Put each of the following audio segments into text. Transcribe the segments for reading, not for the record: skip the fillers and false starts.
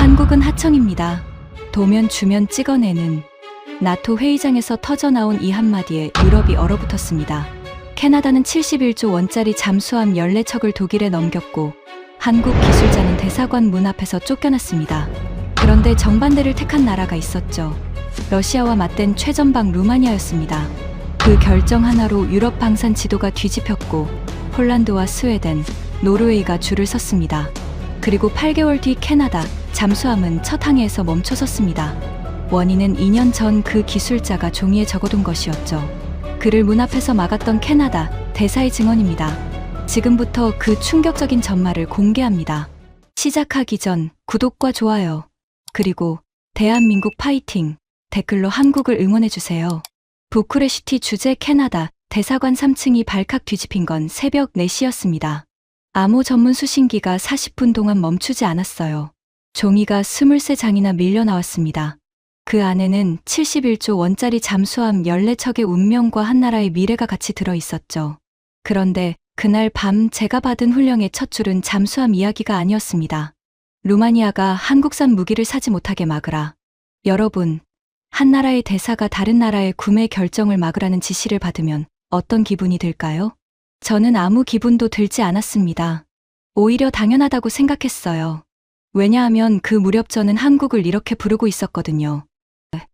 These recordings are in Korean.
한국은 하청입니다. 도면 주면 찍어내는 나토 회의장에서 터져나온 이 한마디에 유럽이 얼어붙었습니다. 캐나다는 71조 원짜리 잠수함 14척을 독일에 넘겼고 한국 기술자는 대사관 문 앞에서 쫓겨났습니다. 그런데 정반대를 택한 나라가 있었죠. 러시아와 맞댄 최전방 루마니아였습니다. 그 결정 하나로 유럽 방산 지도가 뒤집혔고 폴란드와 스웨덴, 노르웨이가 줄을 섰습니다. 그리고 8개월 뒤 캐나다 잠수함은 첫 항해에서 멈춰섰습니다. 원인은 2년 전 그 기술자가 종이에 적어둔 것이었죠. 그를 문 앞에서 막았던 캐나다 대사의 증언입니다. 지금부터 그 충격적인 전말을 공개합니다. 시작하기 전 구독과 좋아요, 그리고 대한민국 파이팅 댓글로 한국을 응원해주세요. 부쿠레슈티 주재 캐나다 대사관 3층이 발칵 뒤집힌 건 새벽 4시였습니다. 암호 전문 수신기가 40분 동안 멈추지 않았어요. 종이가 23장이나 밀려 나왔습니다. 그 안에는 71조 원짜리 잠수함 14척의 운명과 한 나라의 미래가 같이 들어 있었죠. 그런데 그날 밤 제가 받은 훈령의 첫 줄은 잠수함 이야기가 아니었습니다. 루마니아가 한국산 무기를 사지 못하게 막으라. 여러분, 한 나라의 대사가 다른 나라의 구매 결정을 막으라는 지시를 받으면 어떤 기분이 들까요? 저는 아무 기분도 들지 않았습니다. 오히려 당연하다고 생각했어요. 왜냐하면 그 무렵 저는 한국을 이렇게 부르고 있었거든요.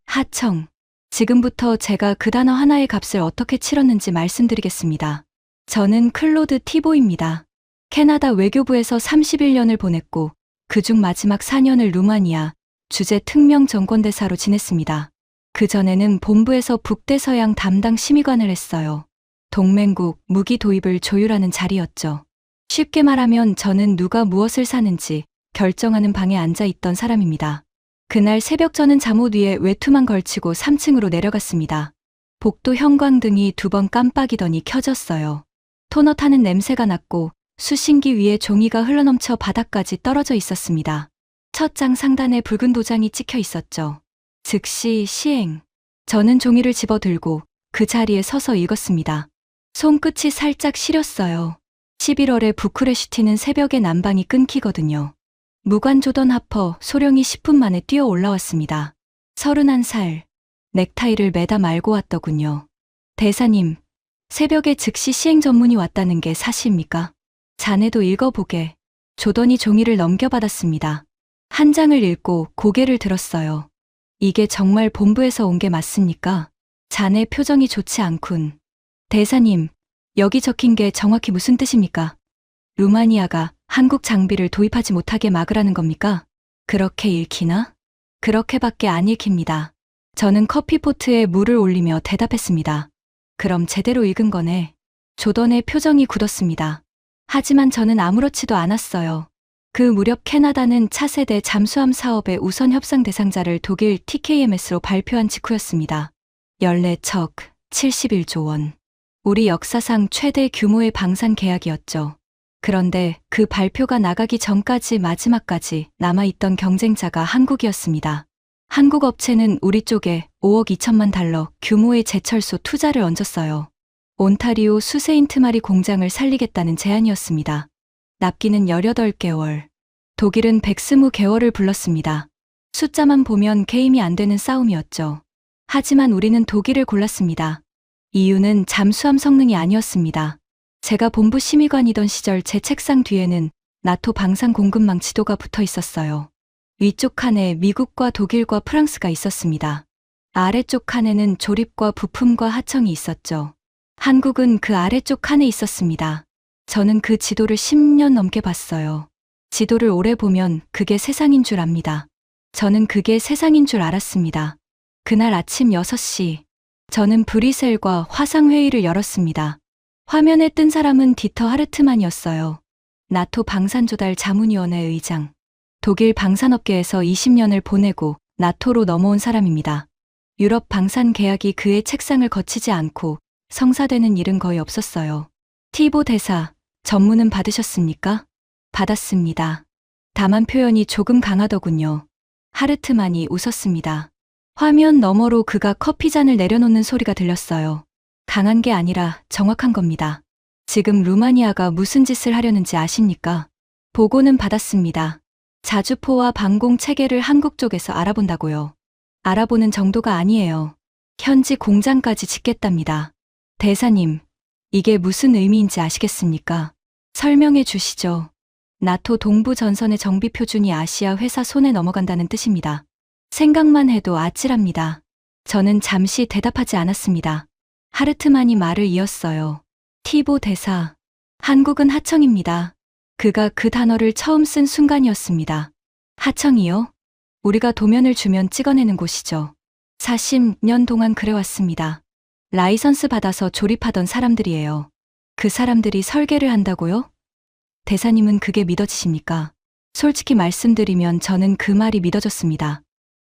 하청. 지금부터 제가 그 단어 하나의 값을 어떻게 치렀는지 말씀드리겠습니다. 저는 클로드 티보입니다. 캐나다 외교부에서 31년을 보냈고 그중 마지막 4년을 루마니아 주재 특명 정권대사로 지냈습니다. 그 전에는 본부에서 북대서양 담당 심의관을 했어요. 동맹국 무기 도입을 조율하는 자리였죠. 쉽게 말하면 저는 누가 무엇을 사는지 결정하는 방에 앉아 있던 사람입니다. 그날 새벽 저는 잠옷 위에 외투만 걸치고 3층으로 내려갔습니다. 복도 형광등이 2번 깜빡이더니 켜졌어요. 토너 타는 냄새가 났고 수신기 위에 종이가 흘러넘쳐 바닥까지 떨어져 있었습니다. 첫 장 상단에 붉은 도장이 찍혀 있었죠. 즉시 시행. 저는 종이를 집어들고 그 자리에 서서 읽었습니다. 손끝이 살짝 시렸어요. 11월에 부쿠레슈티는 새벽에 난방이 끊기거든요. 무관조던 하퍼 소령이 10분 만에 뛰어 올라왔습니다. 31살. 넥타이를 매다 말고 왔더군요. 대사님, 새벽에 즉시 시행 전문이 왔다는 게 사실입니까? 자네도 읽어보게. 조던이 종이를 넘겨받았습니다. 한 장을 읽고 고개를 들었어요. 이게 정말 본부에서 온 게 맞습니까? 자네 표정이 좋지 않군. 대사님, 여기 적힌 게 정확히 무슨 뜻입니까? 루마니아가 한국 장비를 도입하지 못하게 막으라는 겁니까? 그렇게 읽히나? 그렇게밖에 안 읽힙니다. 저는 커피포트에 물을 올리며 대답했습니다. 그럼 제대로 읽은 거네. 조던의 표정이 굳었습니다. 하지만 저는 아무렇지도 않았어요. 그 무렵 캐나다는 차세대 잠수함 사업의 우선 협상 대상자를 독일 TKMS로 발표한 직후였습니다. 14척, 71조 원. 우리 역사상 최대 규모의 방산 계약이었죠. 그런데 그 발표가 나가기 전까지 마지막까지 남아있던 경쟁자가 한국이었습니다. 한국 업체는 우리 쪽에 5억 2천만 달러 규모의 제철소 투자를 얹었어요. 온타리오 수세인트마리 공장을 살리겠다는 제안이었습니다. 납기는 18개월, 독일은 120개월을 불렀습니다. 숫자만 보면 게임이 안 되는 싸움이었죠. 하지만 우리는 독일을 골랐습니다. 이유는 잠수함 성능이 아니었습니다. 제가 본부 심의관이던 시절 제 책상 뒤에는 나토 방산 공급망 지도가 붙어 있었어요. 위쪽 칸에 미국과 독일과 프랑스가 있었습니다. 아래쪽 칸에는 조립과 부품과 하청이 있었죠. 한국은 그 아래쪽 칸에 있었습니다. 저는 그 지도를 10년 넘게 봤어요. 지도를 오래 보면 그게 세상인 줄 압니다. 저는 그게 세상인 줄 알았습니다. 그날 아침 6시, 저는 브뤼셀과 화상회의를 열었습니다. 화면에 뜬 사람은 디터 하르트만이었어요. 나토 방산조달 자문위원회 의장. 독일 방산업계에서 20년을 보내고 나토로 넘어온 사람입니다. 유럽 방산 계약이 그의 책상을 거치지 않고 성사되는 일은 거의 없었어요. 티보 대사, 전문은 받으셨습니까? 받았습니다. 다만 표현이 조금 강하더군요. 하르트만이 웃었습니다. 화면 너머로 그가 커피잔을 내려놓는 소리가 들렸어요. 강한 게 아니라 정확한 겁니다. 지금 루마니아가 무슨 짓을 하려는지 아십니까? 보고는 받았습니다. 자주포와 방공 체계를 한국 쪽에서 알아본다고요. 알아보는 정도가 아니에요. 현지 공장까지 짓겠답니다. 대사님, 이게 무슨 의미인지 아시겠습니까? 설명해 주시죠. 나토 동부 전선의 정비 표준이 아시아 회사 손에 넘어간다는 뜻입니다. 생각만 해도 아찔합니다. 저는 잠시 대답하지 않았습니다. 하르트만이 말을 이었어요. 티보 대사, 한국은 하청입니다. 그가 그 단어를 처음 쓴 순간이었습니다. 하청이요? 우리가 도면을 주면 찍어내는 곳이죠. 40년 동안 그래왔습니다. 라이선스 받아서 조립하던 사람들이에요. 그 사람들이 설계를 한다고요? 대사님은 그게 믿어지십니까? 솔직히 말씀드리면 저는 그 말이 믿어졌습니다.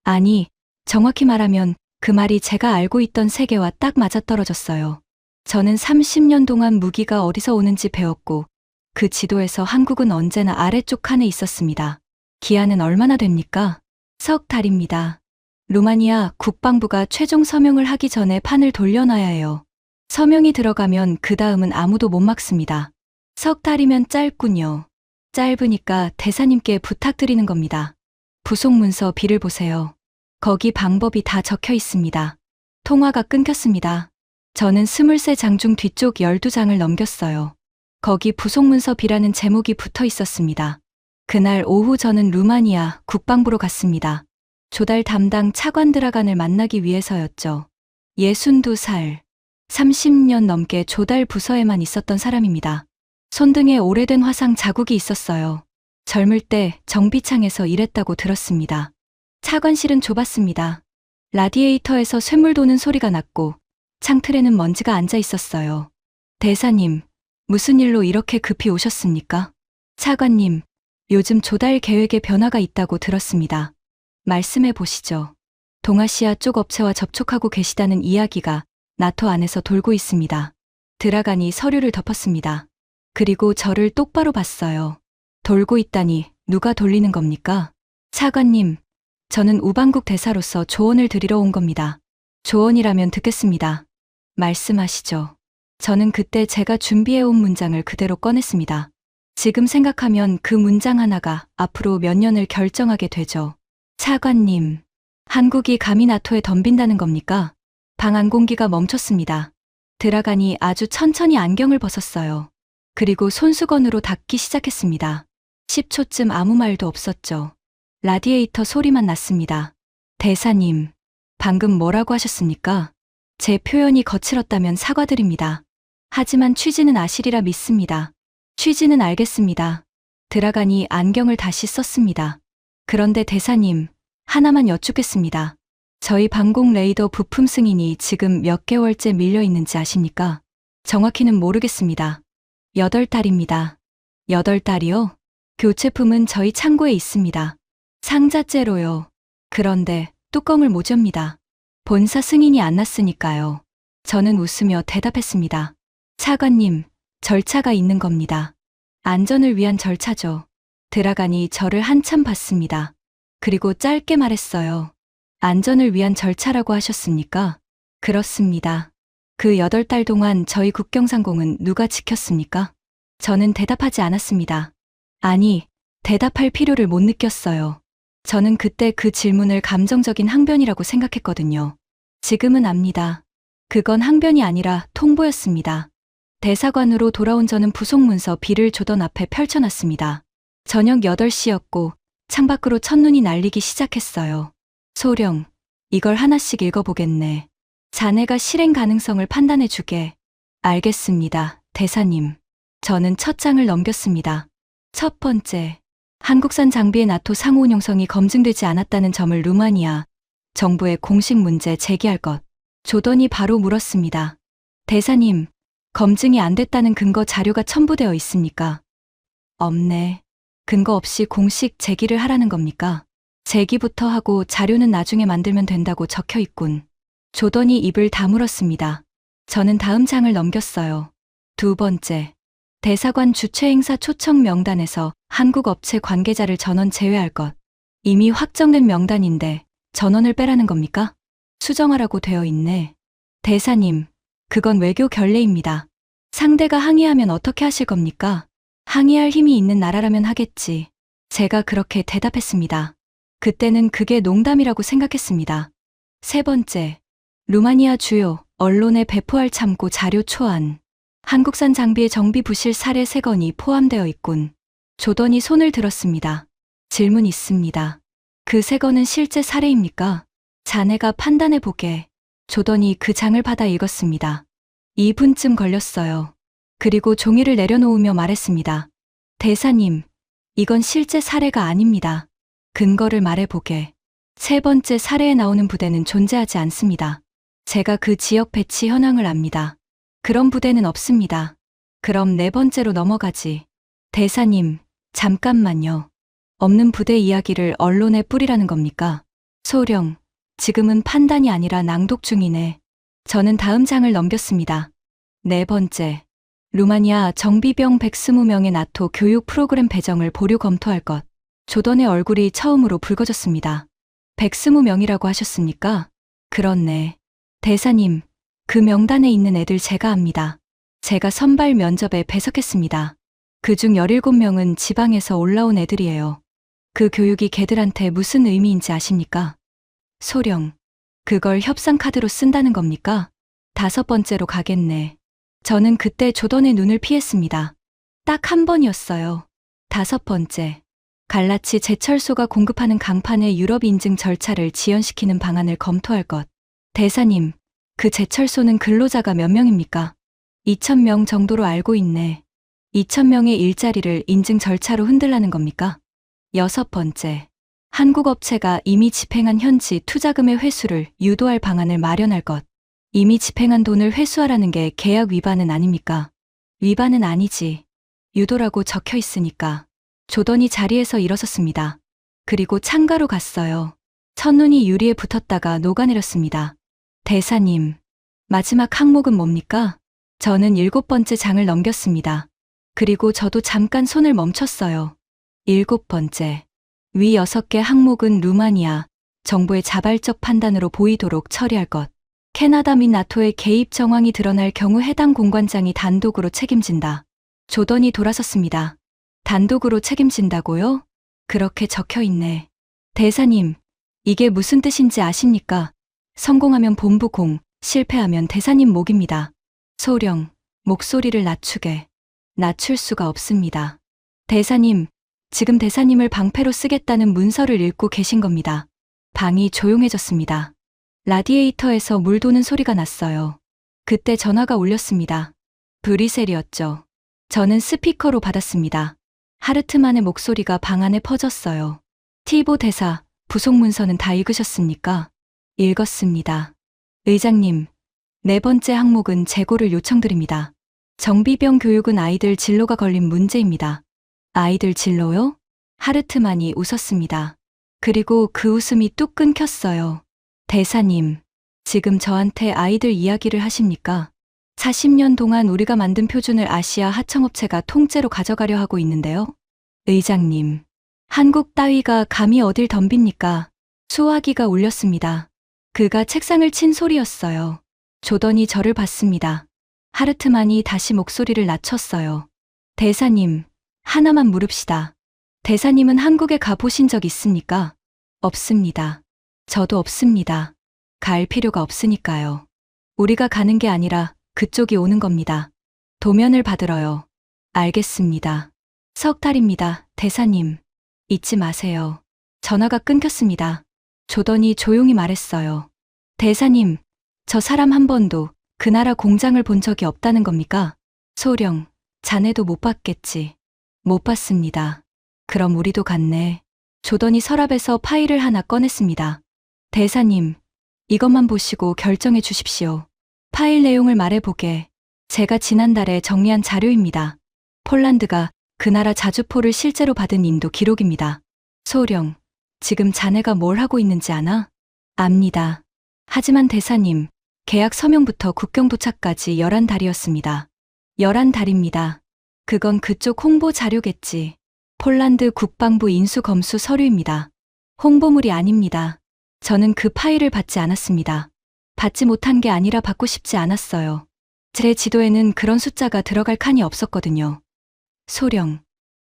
아니, 정확히 말하면 그 말이 제가 알고 있던 세계와 딱 맞아떨어졌어요. 저는 30년 동안 무기가 어디서 오는지 배웠고 그 지도에서 한국은 언제나 아래쪽 칸에 있었습니다. 기한은 얼마나 됩니까? 석 달입니다. 루마니아 국방부가 최종 서명을 하기 전에 판을 돌려놔야 해요. 서명이 들어가면 그 다음은 아무도 못 막습니다. 석 달이면 짧군요. 짧으니까 대사님께 부탁드리는 겁니다. 부속 문서 B를 보세요. 거기 방법이 다 적혀 있습니다. 통화가 끊겼습니다. 저는 23장 중 뒤쪽 12장을 넘겼어요. 거기 부속 문서 B라는 제목이 붙어 있었습니다. 그날 오후 저는 루마니아 국방부로 갔습니다. 조달 담당 차관 드라간을 만나기 위해서였죠. 62살, 30년 넘게 조달 부서에만 있었던 사람입니다. 손등에 오래된 화상 자국이 있었어요. 젊을 때 정비창에서 일했다고 들었습니다. 차관실은 좁았습니다. 라디에이터에서 쇳물 도는 소리가 났고 창틀에는 먼지가 앉아 있었어요. 대사님, 무슨 일로 이렇게 급히 오셨습니까? 차관님, 요즘 조달 계획에 변화가 있다고 들었습니다. 말씀해 보시죠. 동아시아 쪽 업체와 접촉하고 계시다는 이야기가 나토 안에서 돌고 있습니다. 드라간이 서류를 덮었습니다. 그리고 저를 똑바로 봤어요. 돌고 있다니 누가 돌리는 겁니까? 차관님, 저는 우방국 대사로서 조언을 드리러 온 겁니다. 조언이라면 듣겠습니다. 말씀하시죠. 저는 그때 제가 준비해온 문장을 그대로 꺼냈습니다. 지금 생각하면 그 문장 하나가 앞으로 몇 년을 결정하게 되죠. 차관님, 한국이 감히 나토에 덤빈다는 겁니까? 방 안공기가 멈췄습니다. 드라간이 아주 천천히 안경을 벗었어요. 그리고 손수건으로 닦기 시작했습니다. 10초쯤 아무 말도 없었죠. 라디에이터 소리만 났습니다. 대사님, 방금 뭐라고 하셨습니까? 제 표현이 거칠었다면 사과드립니다. 하지만 취지는 아시리라 믿습니다. 취지는 알겠습니다. 드라간이 안경을 다시 썼습니다. 그런데 대사님, 하나만 여쭙겠습니다. 저희 방공 레이더 부품 승인이 지금 몇 개월째 밀려 있는지 아십니까? 정확히는 모르겠습니다. 8달입니다. 8달이요? 교체품은 저희 창고에 있습니다. 상자째로요. 그런데 뚜껑을 못 엽니다. 본사 승인이 안 났으니까요. 저는 웃으며 대답했습니다. 차관님, 절차가 있는 겁니다. 안전을 위한 절차죠. 드라간이 저를 한참 봤습니다. 그리고 짧게 말했어요. 안전을 위한 절차라고 하셨습니까? 그렇습니다. 그 8달 동안 저희 국경상공은 누가 지켰습니까? 저는 대답하지 않았습니다. 아니, 대답할 필요를 못 느꼈어요. 저는 그때 그 질문을 감정적인 항변이라고 생각했거든요. 지금은 압니다. 그건 항변이 아니라 통보였습니다. 대사관으로 돌아온 저는 부속문서 B를 조던 앞에 펼쳐놨습니다. 저녁 8시였고 창밖으로 첫눈이 날리기 시작했어요. 소령, 이걸 하나씩 읽어보겠네. 자네가 실행 가능성을 판단해주게. 알겠습니다, 대사님. 저는 첫 장을 넘겼습니다. 첫 번째, 한국산 장비의 나토 상호 운용성이 검증되지 않았다는 점을 루마니아 정부에 공식 문제 제기할 것. 조던이 바로 물었습니다. 대사님, 검증이 안 됐다는 근거 자료가 첨부되어 있습니까? 없네. 근거 없이 공식 제기를 하라는 겁니까? 제기부터 하고 자료는 나중에 만들면 된다고 적혀 있군. 조던이 입을 다물었습니다. 저는 다음 장을 넘겼어요. 두 번째, 대사관 주최행사 초청 명단에서 한국 업체 관계자를 전원 제외할 것. 이미 확정된 명단인데 전원을 빼라는 겁니까? 수정하라고 되어 있네. 대사님, 그건 외교 결례입니다. 상대가 항의하면 어떻게 하실 겁니까? 항의할 힘이 있는 나라라면 하겠지. 제가 그렇게 대답했습니다. 그때는 그게 농담이라고 생각했습니다. 세 번째, 루마니아 주요 언론에 배포할 참고 자료 초안. 한국산 장비의 정비 부실 사례 3건이 포함되어 있군. 조던이 손을 들었습니다. 질문 있습니다. 그 3건은 실제 사례입니까? 자네가 판단해 보게. 조던이 그 장을 받아 읽었습니다. 2분쯤 걸렸어요. 그리고 종이를 내려놓으며 말했습니다. 대사님, 이건 실제 사례가 아닙니다. 근거를 말해보게. 세 번째 사례에 나오는 부대는 존재하지 않습니다. 제가 그 지역 배치 현황을 압니다. 그런 부대는 없습니다. 그럼 네 번째로 넘어가지. 대사님, 잠깐만요. 없는 부대 이야기를 언론에 뿌리라는 겁니까? 소령, 지금은 판단이 아니라 낭독 중이네. 저는 다음 장을 넘겼습니다. 네 번째, 루마니아 정비병 120명의 나토 교육 프로그램 배정을 보류 검토할 것. 조던의 얼굴이 처음으로 붉어졌습니다. 120명이라고 하셨습니까? 그렇네. 대사님, 그 명단에 있는 애들 제가 압니다. 제가 선발 면접에 배석했습니다. 그중 17명은 지방에서 올라온 애들이에요. 그 교육이 걔들한테 무슨 의미인지 아십니까? 소령, 그걸 협상 카드로 쓴다는 겁니까? 5번째로 가겠네. 저는 그때 조던의 눈을 피했습니다. 딱 한 번이었어요. 5번째, 갈라치 제철소가 공급하는 강판의 유럽 인증 절차를 지연시키는 방안을 검토할 것. 대사님, 그 제철소는 근로자가 몇 명입니까? 2,000명 정도로 알고 있네. 2,000명의 일자리를 인증 절차로 흔들라는 겁니까? 6번째, 한국 업체가 이미 집행한 현지 투자금의 회수를 유도할 방안을 마련할 것. 이미 집행한 돈을 회수하라는 게 계약 위반은 아닙니까? 위반은 아니지. 유도라고 적혀 있으니까. 조던이 자리에서 일어섰습니다. 그리고 창가로 갔어요. 첫눈이 유리에 붙었다가 녹아내렸습니다. 대사님, 마지막 항목은 뭡니까? 저는 7번째 장을 넘겼습니다. 그리고 저도 잠깐 손을 멈췄어요. 7번째, 위 6개 항목은 루마니아 정부의 자발적 판단으로 보이도록 처리할 것. 캐나다 및 나토의 개입 정황이 드러날 경우 해당 공관장이 단독으로 책임진다. 조던이 돌아섰습니다. 단독으로 책임진다고요? 그렇게 적혀 있네. 대사님, 이게 무슨 뜻인지 아십니까? 성공하면 본부 공, 실패하면 대사님 목입니다. 소령, 목소리를 낮추게. 낮출 수가 없습니다. 대사님, 지금 대사님을 방패로 쓰겠다는 문서를 읽고 계신 겁니다. 방이 조용해졌습니다. 라디에이터에서 물 도는 소리가 났어요. 그때 전화가 울렸습니다. 브리셀이었죠. 저는 스피커로 받았습니다. 하르트만의 목소리가 방 안에 퍼졌어요. 티보 대사, 부속 문서는 다 읽으셨습니까? 읽었습니다. 의장님, 네 번째 항목은 재고를 요청드립니다. 정비병 교육은 아이들 진로가 걸린 문제입니다. 아이들 진로요? 하르트만이 웃었습니다. 그리고 그 웃음이 뚝 끊겼어요. 대사님, 지금 저한테 아이들 이야기를 하십니까? 40년 동안 우리가 만든 표준을 아시아 하청업체가 통째로 가져가려 하고 있는데요. 의장님, 한국 따위가 감히 어딜 덤빕니까? 수화기가 울렸습니다. 그가 책상을 친 소리였어요. 조던이 저를 봤습니다. 하르트만이 다시 목소리를 낮췄어요. 대사님, 하나만 물읍시다. 대사님은 한국에 가보신 적 있습니까? 없습니다. 저도 없습니다. 갈 필요가 없으니까요. 우리가 가는 게 아니라 그쪽이 오는 겁니다. 도면을 받으러요. 알겠습니다. 석 달입니다, 대사님. 잊지 마세요. 전화가 끊겼습니다. 조던이 조용히 말했어요. 대사님, 저 사람 한 번도 그 나라 공장을 본 적이 없다는 겁니까? 소령, 자네도 못 봤겠지. 못 봤습니다. 그럼 우리도 갔네. 조던이 서랍에서 파일을 하나 꺼냈습니다. 대사님, 이것만 보시고 결정해 주십시오. 파일 내용을 말해보게. 제가 지난달에 정리한 자료입니다. 폴란드가 그 나라 자주포를 실제로 받은 인도 기록입니다. 소령, 지금 자네가 뭘 하고 있는지 아나? 압니다. 하지만 대사님, 계약 서명부터 국경 도착까지 11달이었습니다. 11달입니다. 그건 그쪽 홍보 자료겠지. 폴란드 국방부 인수검수 서류입니다. 홍보물이 아닙니다. 저는 그 파일을 받지 않았습니다. 받지 못한 게 아니라 받고 싶지 않았어요. 제 지도에는 그런 숫자가 들어갈 칸이 없었거든요. 소령,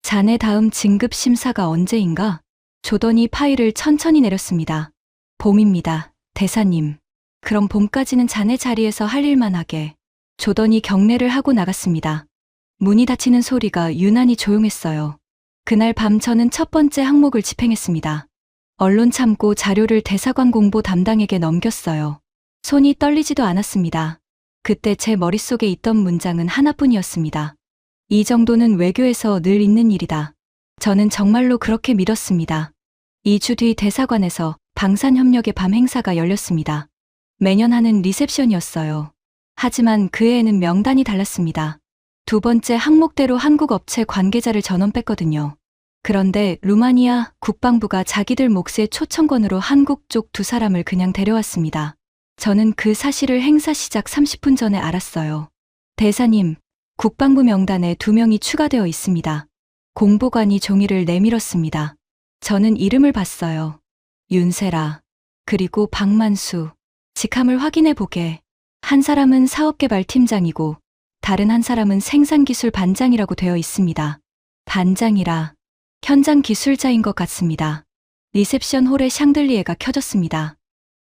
자네 다음 진급 심사가 언제인가? 조던이 파일을 천천히 내렸습니다. 봄입니다, 대사님. 그럼 봄까지는 자네 자리에서 할 일만 하게. 조던이 경례를 하고 나갔습니다. 문이 닫히는 소리가 유난히 조용했어요. 그날 밤 저는 첫 번째 항목을 집행했습니다. 언론 참고 자료를 대사관 공보 담당에게 넘겼어요. 손이 떨리지도 않았습니다. 그때 제 머릿속에 있던 문장은 하나뿐이었습니다. 이 정도는 외교에서 늘 있는 일이다. 저는 정말로 그렇게 믿었습니다. 2주 뒤 대사관에서 방산협력의 밤 행사가 열렸습니다. 매년 하는 리셉션이었어요. 하지만 그 해에는 명단이 달랐습니다. 두 번째 항목대로 한국 업체 관계자를 전원 뺐거든요. 그런데 루마니아 국방부가 자기들 몫의 초청권으로 한국 쪽 두 사람을 그냥 데려왔습니다. 저는 그 사실을 행사 시작 30분 전에 알았어요. 대사님, 국방부 명단에 2명이 추가되어 있습니다. 공보관이 종이를 내밀었습니다. 저는 이름을 봤어요. 윤세라, 그리고 박만수. 직함을 확인해 보게. 한 사람은 사업개발팀장이고 다른 한 사람은 생산기술 반장이라고 되어 있습니다. 반장이라 현장 기술자인 것 같습니다. 리셉션 홀의 샹들리에가 켜졌습니다.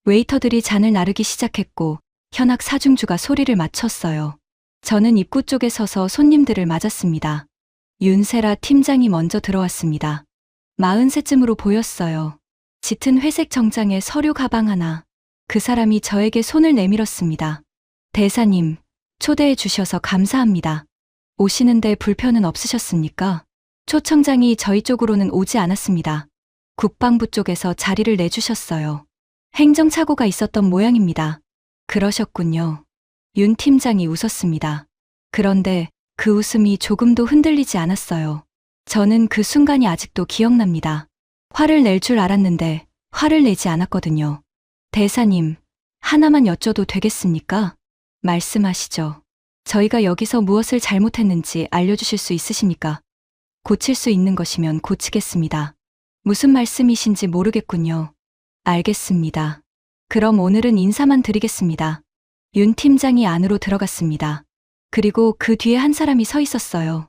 웨이터들이 잔을 나르기 시작했고 현악 사중주가 소리를 맞췄어요. 저는 입구 쪽에 서서 손님들을 맞았습니다. 윤세라 팀장이 먼저 들어왔습니다. 40세쯤으로 보였어요. 짙은 회색 정장에 서류 가방 하나. 그 사람이 저에게 손을 내밀었습니다. 대사님, 초대해 주셔서 감사합니다. 오시는데 불편은 없으셨습니까? 초청장이 저희 쪽으로는 오지 않았습니다. 국방부 쪽에서 자리를 내주셨어요. 행정착오가 있었던 모양입니다. 그러셨군요. 윤 팀장이 웃었습니다. 그런데 그 웃음이 조금도 흔들리지 않았어요. 저는 그 순간이 아직도 기억납니다. 화를 낼 줄 알았는데 화를 내지 않았거든요. 대사님, 하나만 여쭤도 되겠습니까? 말씀하시죠. 저희가 여기서 무엇을 잘못했는지 알려주실 수 있으십니까? 고칠 수 있는 것이면 고치겠습니다. 무슨 말씀이신지 모르겠군요. 알겠습니다. 그럼 오늘은 인사만 드리겠습니다. 윤 팀장이 안으로 들어갔습니다. 그리고 그 뒤에 한 사람이 서 있었어요.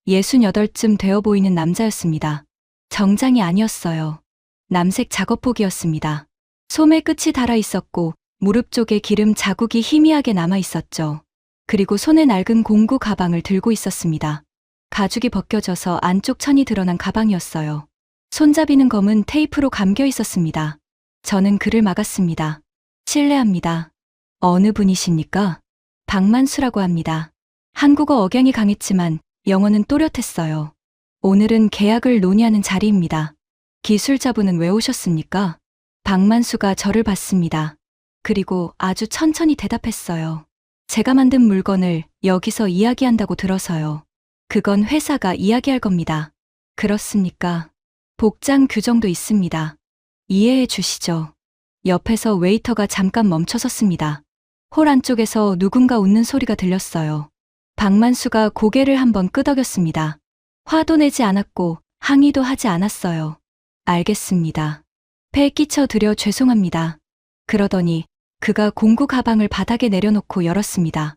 68쯤 되어 보이는 남자였습니다. 정장이 아니었어요. 남색 작업복이었습니다. 소매 끝이 달아 있었고 무릎 쪽에 기름 자국이 희미하게 남아 있었죠. 그리고 손에 낡은 공구 가방을 들고 있었습니다. 가죽이 벗겨져서 안쪽 천이 드러난 가방이었어요. 손잡이는 검은 테이프로 감겨 있었습니다. 저는 그를 막았습니다. 실례합니다. 어느 분이십니까? 박만수라고 합니다. 한국어 억양이 강했지만 영어는 또렷했어요. 오늘은 계약을 논의하는 자리입니다. 기술자분은 왜 오셨습니까? 박만수가 저를 봤습니다. 그리고 아주 천천히 대답했어요. 제가 만든 물건을 여기서 이야기한다고 들어서요. 그건 회사가 이야기할 겁니다. 그렇습니까? 복장 규정도 있습니다. 이해해 주시죠. 옆에서 웨이터가 잠깐 멈춰섰습니다. 홀 안쪽에서 누군가 웃는 소리가 들렸어요. 박만수가 고개를 한번 끄덕였습니다. 화도 내지 않았고 항의도 하지 않았어요. 알겠습니다. 폐에 끼쳐 드려 죄송합니다. 그러더니 그가 공구 가방을 바닥에 내려놓고 열었습니다.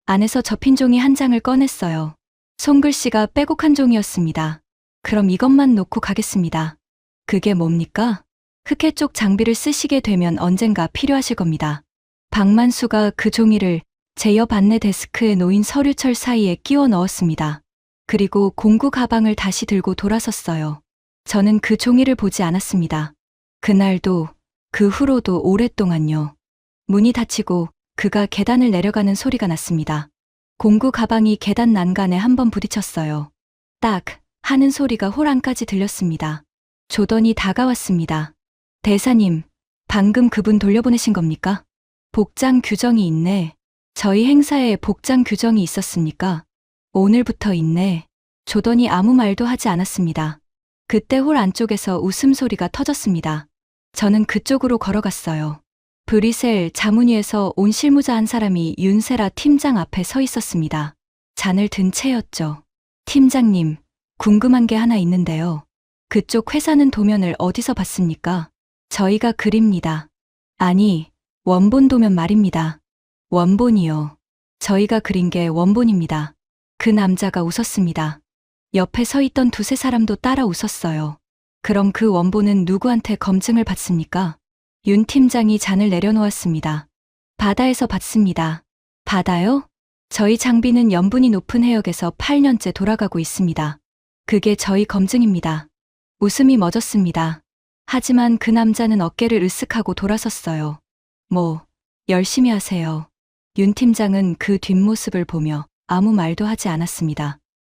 안에서 접힌 종이 한 장을 꺼냈어요. 손글씨가 빼곡한 종이었습니다. 그럼 이것만 놓고 가겠습니다. 그게 뭡니까? 흑해 쪽 장비를 쓰시게 되면 언젠가 필요하실 겁니다. 박만수가 그 종이를 제 옆 안내 데스크에 놓인 서류철 사이에 끼워 넣었습니다. 그리고 공구 가방을 다시 들고 돌아섰어요. 저는 그 종이를 보지 않았습니다. 그날도 그 후로도 오랫동안요. 문이 닫히고 그가 계단을 내려가는 소리가 났습니다. 공구 가방이 계단 난간에 한번 부딪혔어요. 딱 하는 소리가 홀 안까지 들렸습니다. 조던이 다가왔습니다. 대사님, 방금 그분 돌려보내신 겁니까? 복장 규정이 있네. 저희 행사에 복장 규정이 있었습니까? 오늘부터 있네. 조던이 아무 말도 하지 않았습니다. 그때 홀 안쪽에서 웃음소리가 터졌습니다. 저는 그쪽으로 걸어갔어요. 브리셀 자문위에서 온 실무자 한 사람이 윤세라 팀장 앞에 서 있었습니다. 잔을 든 채였죠. 팀장님, 궁금한 게 하나 있는데요. 그쪽 회사는 도면을 어디서 봤습니까? 저희가 그립니다. 아니, 원본 도면 말입니다. 원본이요. 저희가 그린 게 원본입니다. 그 남자가 웃었습니다. 옆에 서 있던 두세 사람도 따라 웃었어요. 그럼 그 원본은 누구한테 검증을 받습니까? 윤 팀장이 잔을 내려놓았습니다. 바다에서 받습니다. 바다요? 저희 장비는 염분이 높은 해역에서 8년째 돌아가고 있습니다. 그게 저희 검증입니다. 웃음이 멎었습니다. 하지만 그 남자는 어깨를 으쓱하고 돌아섰어요. 뭐, 열심히 하세요. 윤 팀장은 그 뒷모습을 보며 아무 말도 하지 않았습니다.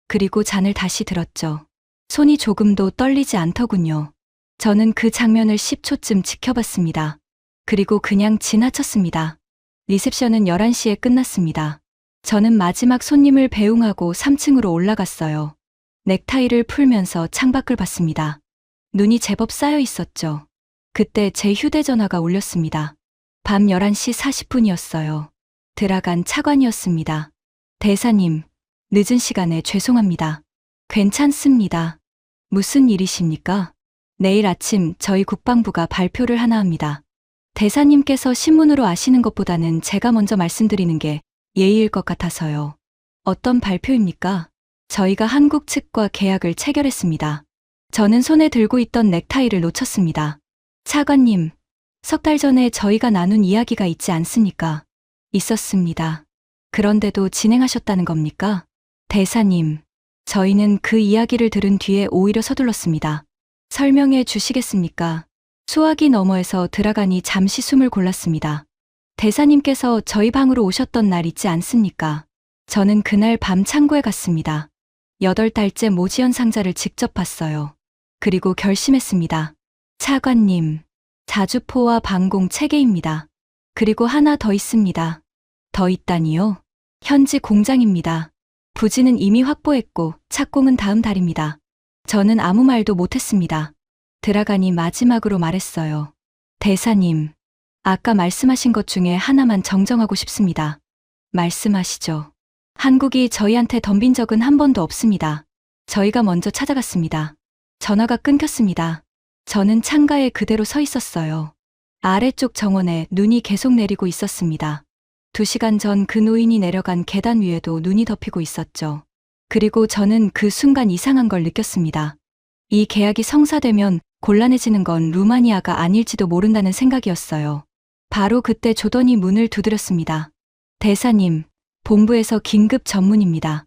그리고 잔을 다시 들었죠. 손이 조금도 떨리지 않더군요. 저는 그 장면을 10초쯤 지켜봤습니다. 그리고 그냥 지나쳤습니다. 리셉션은 11시에 끝났습니다. 저는 마지막 손님을 배웅하고 3층으로 올라갔어요. 넥타이를 풀면서 창밖을 봤습니다. 눈이 제법 쌓여 있었죠. 그때 제 휴대전화가 울렸습니다. 밤 11시 40분이었어요. 들어간 차관이었습니다. 대사님, 늦은 시간에 죄송합니다. 괜찮습니다. 무슨 일이십니까? 내일 아침 저희 국방부가 발표를 하나 합니다. 대사님께서 신문으로 아시는 것보다는 제가 먼저 말씀드리는 게 예의일 것 같아서요. 어떤 발표입니까? 저희가 한국 측과 계약을 체결했습니다. 저는 손에 들고 있던 넥타이를 놓쳤습니다. 차관님, 석 달 전에 저희가 나눈 이야기가 있지 않습니까? 있었습니다. 그런데도 진행하셨다는 겁니까? 대사님, 저희는 그 이야기를 들은 뒤에 오히려 서둘렀습니다. 설명해 주시겠습니까? 수화기 너머에서 들어가니 잠시 숨을 골랐습니다. 대사님께서 저희 방으로 오셨던 날 있지 않습니까? 저는 그날 밤 창고에 갔습니다. 8달째 모지연 상자를 직접 봤어요. 그리고 결심했습니다. 차관님, 자주포와 방공 체계입니다. 그리고 하나 더 있습니다. 더 있다니요? 현지 공장입니다. 부지는 이미 확보했고 착공은 다음 달입니다. 저는 아무 말도 못했습니다. 들어가니 마지막으로 말했어요. 대사님, 아까 말씀하신 것 중에 하나만 정정하고 싶습니다. 말씀하시죠. 한국이 저희한테 덤빈 적은 한 번도 없습니다. 저희가 먼저 찾아갔습니다. 전화가 끊겼습니다. 저는 창가에 그대로 서 있었어요. 아래쪽 정원에 눈이 계속 내리고 있었습니다. 2시간 전 그 노인이 내려간 계단 위에도 눈이 덮이고 있었죠. 그리고 저는 그 순간 이상한 걸 느꼈습니다. 이 계약이 성사되면 곤란해지는 건 루마니아가 아닐지도 모른다는 생각이었어요. 바로 그때 조던이 문을 두드렸습니다. 대사님, 본부에서 긴급 전문입니다.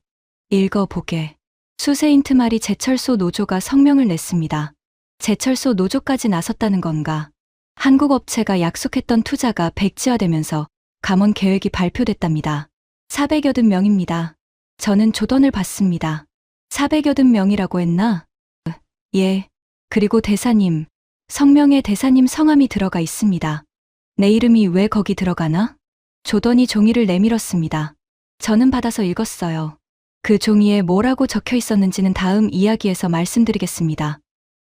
읽어보게. 수세인트마리 제철소 노조가 성명을 냈습니다. 제철소 노조까지 나섰다는 건가? 한국 업체가 약속했던 투자가 백지화되면서 감원 계획이 발표됐답니다. 480명입니다. 저는 조던을 봤습니다. 480명이라고 했나? 예. 그리고 대사님, 성명에 대사님 성함이 들어가 있습니다. 내 이름이 왜 거기 들어가나? 조던이 종이를 내밀었습니다. 저는 받아서 읽었어요. 그 종이에 뭐라고 적혀 있었는지는 다음 이야기에서 말씀드리겠습니다.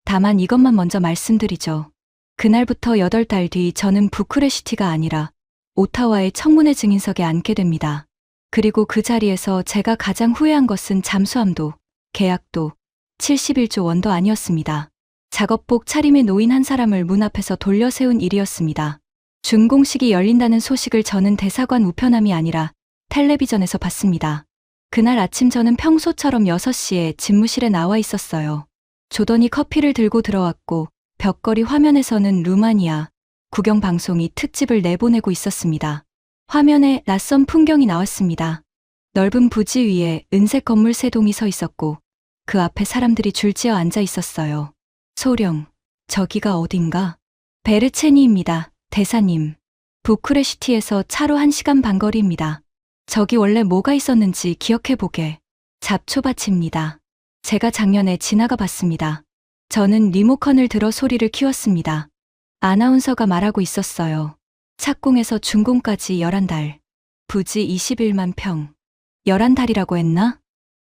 다만 이것만 먼저 말씀드리죠. 그날부터 8달 뒤 저는 부쿠레슈티가 아니라 오타와의 청문회 증인석에 앉게 됩니다. 그리고 그 자리에서 제가 가장 후회한 것은 잠수함도, 계약도, 71조 원도 아니었습니다. 작업복 차림의 노인 한 사람을 문 앞에서 돌려 세운 일이었습니다. 준공식이 열린다는 소식을 저는 대사관 우편함이 아니라 텔레비전에서 봤습니다. 그날 아침 저는 평소처럼 6시에 집무실에 나와 있었어요. 조던이 커피를 들고 들어왔고 벽걸이 화면에서는 루마니아 국영 방송이 특집을 내보내고 있었습니다. 화면에 낯선 풍경이 나왔습니다. 넓은 부지 위에 은색 건물 3동이 서 있었고 그 앞에 사람들이 줄지어 앉아 있었어요. 소령, 저기가 어딘가? 베르체니입니다, 대사님. 부쿠레슈티에서 차로 1시간 반 거리입니다. 저기 원래 뭐가 있었는지 기억해보게. 잡초밭입니다. 제가 작년에 지나가 봤습니다. 저는 리모컨을 들어 소리를 키웠습니다. 아나운서가 말하고 있었어요. 착공에서 준공까지 11달. 부지 21만 평. 11달이라고 했나?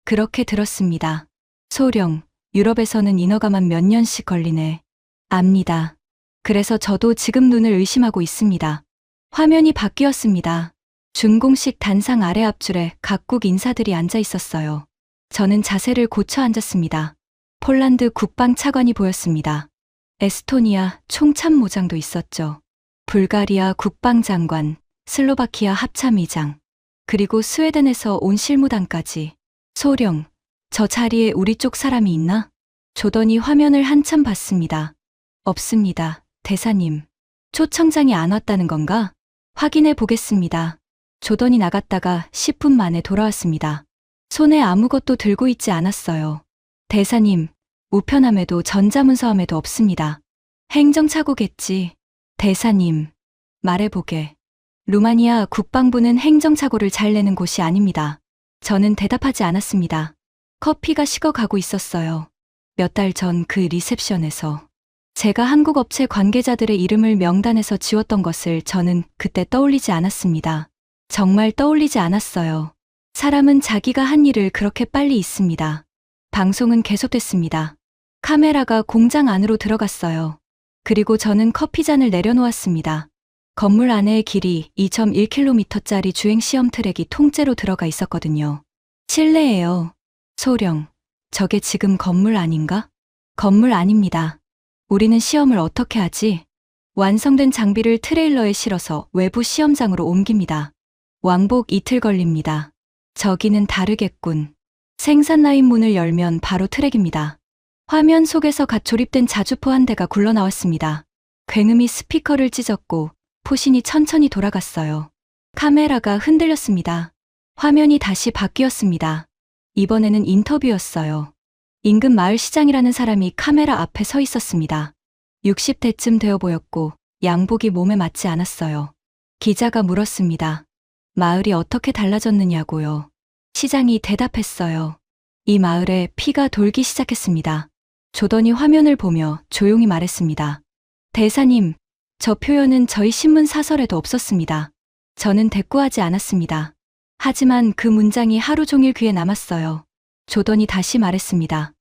그렇게 들었습니다. 소령, 유럽에서는 인허가만 몇 년씩 걸리네. 압니다. 그래서 저도 지금 눈을 의심하고 있습니다. 화면이 바뀌었습니다. 준공식 단상 아래 앞줄에 각국 인사들이 앉아 있었어요. 저는 자세를 고쳐 앉았습니다. 폴란드 국방차관이 보였습니다. 에스토니아 총참모장도 있었죠. 불가리아 국방장관, 슬로바키아 합참의장, 그리고 스웨덴에서 온 실무단까지. 소령, 저 자리에 우리 쪽 사람이 있나? 조던이 화면을 한참 봤습니다. 없습니다, 대사님. 초청장이 안 왔다는 건가? 확인해 보겠습니다. 조던이 나갔다가 10분 만에 돌아왔습니다. 손에 아무것도 들고 있지 않았어요. 대사님, 우편함에도 전자문서함에도 없습니다. 행정착오겠지. 대사님, 말해보게. 루마니아 국방부는 행정착오를 잘 내는 곳이 아닙니다. 저는 대답하지 않았습니다. 커피가 식어가고 있었어요. 몇 달 전 그 리셉션에서 제가 한국 업체 관계자들의 이름을 명단에서 지웠던 것을 저는 그때 떠올리지 않았습니다. 정말 떠올리지 않았어요. 사람은 자기가 한 일을 그렇게 빨리 잊습니다. 방송은 계속됐습니다. 카메라가 공장 안으로 들어갔어요. 그리고 저는 커피잔을 내려놓았습니다. 건물 안의 길이 2.1km짜리 주행 시험 트랙이 통째로 들어가 있었거든요. 실내예요. 소령, 저게 지금 건물 아닌가? 건물 아닙니다. 우리는 시험을 어떻게 하지? 완성된 장비를 트레일러에 실어서 외부 시험장으로 옮깁니다. 왕복 이틀 걸립니다. 저기는 다르겠군. 생산 라인 문을 열면 바로 트랙입니다. 화면 속에서 갓 조립된 자주포 한 대가 굴러나왔습니다. 굉음이 스피커를 찢었고 포신이 천천히 돌아갔어요. 카메라가 흔들렸습니다. 화면이 다시 바뀌었습니다. 이번에는 인터뷰였어요. 인근 마을 시장이라는 사람이 카메라 앞에 서 있었습니다. 60대쯤 되어 보였고 양복이 몸에 맞지 않았어요. 기자가 물었습니다. 마을이 어떻게 달라졌느냐고요. 시장이 대답했어요. 이 마을에 피가 돌기 시작했습니다. 조던이 화면을 보며 조용히 말했습니다. 대사님, 저 표현은 저희 신문 사설에도 없었습니다. 저는 대꾸하지 않았습니다. 하지만 그 문장이 하루 종일 귀에 남았어요. 조던이 다시 말했습니다.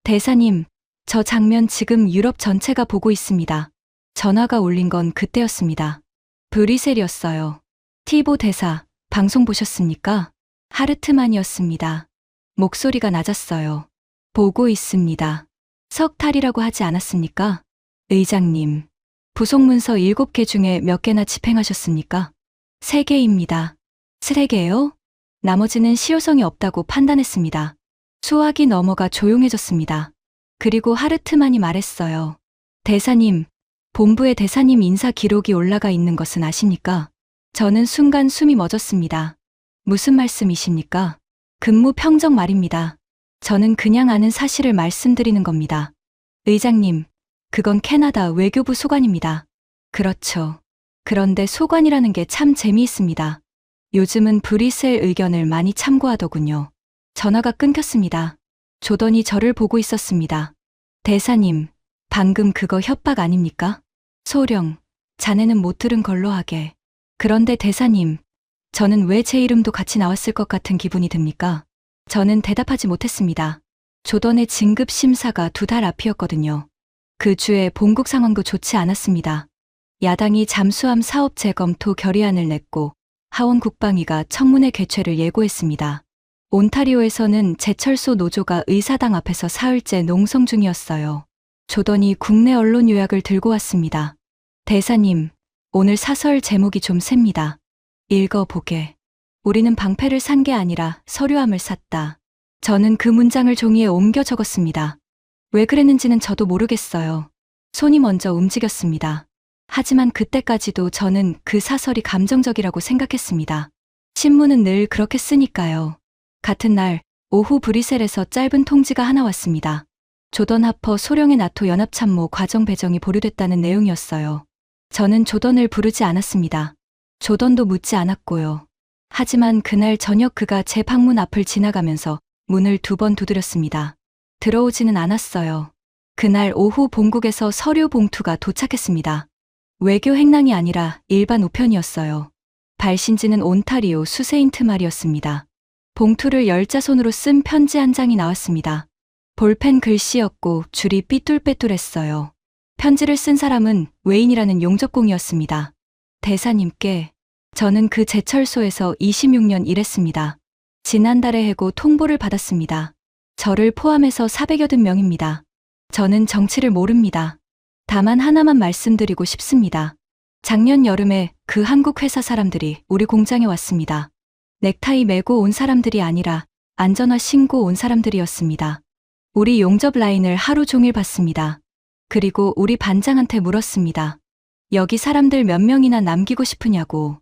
대사님, 저 장면 지금 유럽 전체가 보고 있습니다. 전화가 울린 건 그때였습니다. 브뤼셀이었어요. 티보 대사, 방송 보셨습니까? 하르트만이었습니다. 목소리가 낮았어요. 보고 있습니다. 석탈이라고 하지 않았습니까? 의장님, 부속문서 7개 중에 몇 개나 집행하셨습니까? 3개입니다. 3개요? 나머지는 실효성이 없다고 판단했습니다. 수화기 넘어가 조용해졌습니다. 그리고 하르트만이 말했어요. 대사님, 본부에 대사님 인사 기록이 올라가 있는 것은 아십니까? 저는 순간 숨이 멎었습니다. 무슨 말씀이십니까? 근무 평정 말입니다. 저는 그냥 아는 사실을 말씀드리는 겁니다. 의장님, 그건 캐나다 외교부 소관입니다. 그렇죠. 그런데 소관이라는 게 참 재미있습니다. 요즘은 브뤼셀 의견을 많이 참고하더군요. 전화가 끊겼습니다. 조던이 저를 보고 있었습니다. 대사님, 방금 그거 협박 아닙니까? 소령, 자네는 못 들은 걸로 하게. 그런데 대사님, 저는 왜 제 이름도 같이 나왔을 것 같은 기분이 듭니까? 저는 대답하지 못했습니다. 조던의 진급 심사가 2달 앞이었거든요. 그 주에 본국 상황도 좋지 않았습니다. 야당이 잠수함 사업 재검토 결의안을 냈고 하원 국방위가 청문회 개최를 예고했습니다. 온타리오에서는 제철소 노조가 의사당 앞에서 사흘째 농성 중이었어요. 조던이 국내 언론 요약을 들고 왔습니다. 대사님, 오늘 사설 제목이 좀 셉니다. 읽어보게. 우리는 방패를 산 게 아니라 서류함을 샀다. 저는 그 문장을 종이에 옮겨 적었습니다. 왜 그랬는지는 저도 모르겠어요. 손이 먼저 움직였습니다. 하지만 그때까지도 저는 그 사설이 감정적이라고 생각했습니다. 신문은 늘 그렇게 쓰니까요. 같은 날 오후 브뤼셀에서 짧은 통지가 하나 왔습니다. 조던 하퍼 소령의 나토 연합참모 과정 배정이 보류됐다는 내용이었어요. 저는 조던을 부르지 않았습니다. 조던도 묻지 않았고요. 하지만 그날 저녁 그가 제 방문 앞을 지나가면서 문을 2번 두드렸습니다. 들어오지는 않았어요. 그날 오후 본국에서 서류 봉투가 도착했습니다. 외교 행랑이 아니라 일반 우편이었어요. 발신지는 온타리오 수세인트 말이었습니다. 봉투를 열자손으로 쓴 편지 한 장이 나왔습니다. 볼펜 글씨였고 줄이 삐뚤빼뚤했어요. 편지를 쓴 사람은 웨인이라는 용접공이었습니다. 대사님께, 저는 그 제철소에서 26년 일했습니다. 지난달에 해고 통보를 받았습니다. 저를 포함해서 480명입니다. 저는 정치를 모릅니다. 다만 하나만 말씀드리고 싶습니다. 작년 여름에 그 한국 회사 사람들이 우리 공장에 왔습니다. 넥타이 메고 온 사람들이 아니라 안전화 신고 온 사람들이었습니다. 우리 용접 라인을 하루 종일 봤습니다. 그리고 우리 반장한테 물었습니다. 여기 사람들 몇 명이나 남기고 싶으냐고.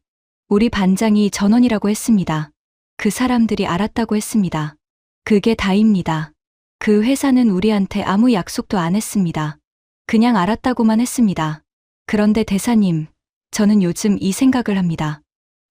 우리 반장이 전원이라고 했습니다. 그 사람들이 알았다고 했습니다. 그게 다입니다. 그 회사는 우리한테 아무 약속도 안 했습니다. 그냥 알았다고만 했습니다. 그런데 대사님, 저는 요즘 이 생각을 합니다.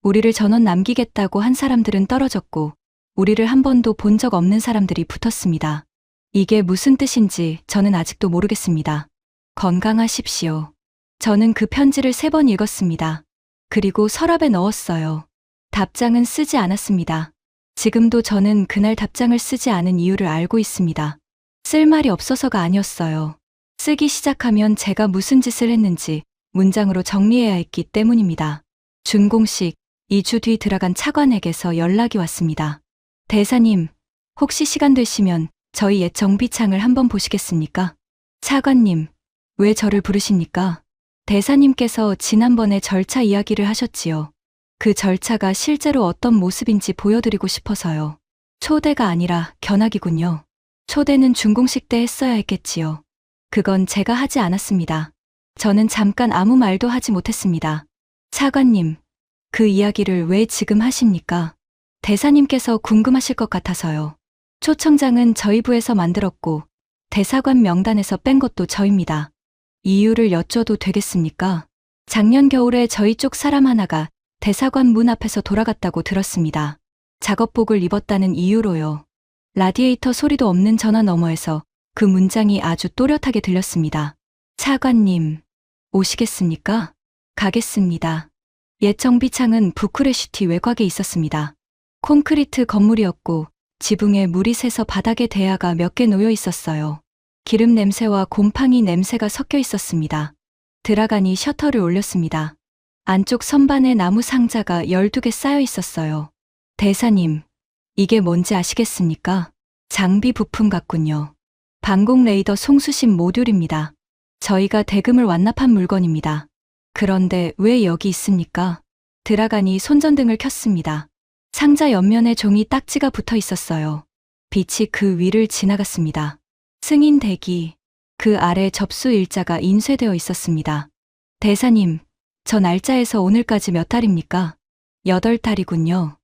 우리를 전원 남기겠다고 한 사람들은 떨어졌고, 우리를 한 번도 본 적 없는 사람들이 붙었습니다. 이게 무슨 뜻인지 저는 아직도 모르겠습니다. 건강하십시오. 저는 그 편지를 3번 읽었습니다. 그리고 서랍에 넣었어요. 답장은 쓰지 않았습니다. 지금도 저는 그날 답장을 쓰지 않은 이유를 알고 있습니다. 쓸 말이 없어서가 아니었어요. 쓰기 시작하면 제가 무슨 짓을 했는지 문장으로 정리해야 했기 때문입니다. 준공식 2주 뒤 들어간 차관에게서 연락이 왔습니다. 대사님, 혹시 시간 되시면 저희 옛 정비창을 한번 보시겠습니까? 차관님, 왜 저를 부르십니까? 대사님께서 지난번에 절차 이야기를 하셨지요. 그 절차가 실제로 어떤 모습인지 보여드리고 싶어서요. 초대가 아니라 견학이군요. 초대는 준공식 때 했어야 했겠지요. 그건 제가 하지 않았습니다. 저는 잠깐 아무 말도 하지 못했습니다. 차관님, 그 이야기를 왜 지금 하십니까? 대사님께서 궁금하실 것 같아서요. 초청장은 저희 부에서 만들었고 대사관 명단에서 뺀 것도 저입니다. 이유를 여쭤도 되겠습니까? 작년 겨울에 저희 쪽 사람 하나가 대사관 문 앞에서 돌아갔다고 들었습니다. 작업복을 입었다는 이유로요. 라디에이터 소리도 없는 전화 너머에서 그 문장이 아주 또렷하게 들렸습니다. 차관님, 오시겠습니까? 가겠습니다. 옛 정비창은 부쿠레슈티 외곽에 있었습니다. 콘크리트 건물이었고 지붕에 물이 새서 바닥에 대야가 몇 개 놓여 있었어요. 기름 냄새와 곰팡이 냄새가 섞여 있었습니다. 들어가니 셔터를 올렸습니다. 안쪽 선반에 나무 상자가 12개 쌓여 있었어요. 대사님, 이게 뭔지 아시겠습니까? 장비 부품 같군요. 방공 레이더 송수신 모듈입니다. 저희가 대금을 완납한 물건입니다. 그런데 왜 여기 있습니까? 들어가니 손전등을 켰습니다. 상자 옆면에 종이 딱지가 붙어 있었어요. 빛이 그 위를 지나갔습니다. 승인 대기, 그 아래 접수 일자가 인쇄되어 있었습니다. 대사님, 저 날짜에서 오늘까지 몇 달입니까? 8달이군요.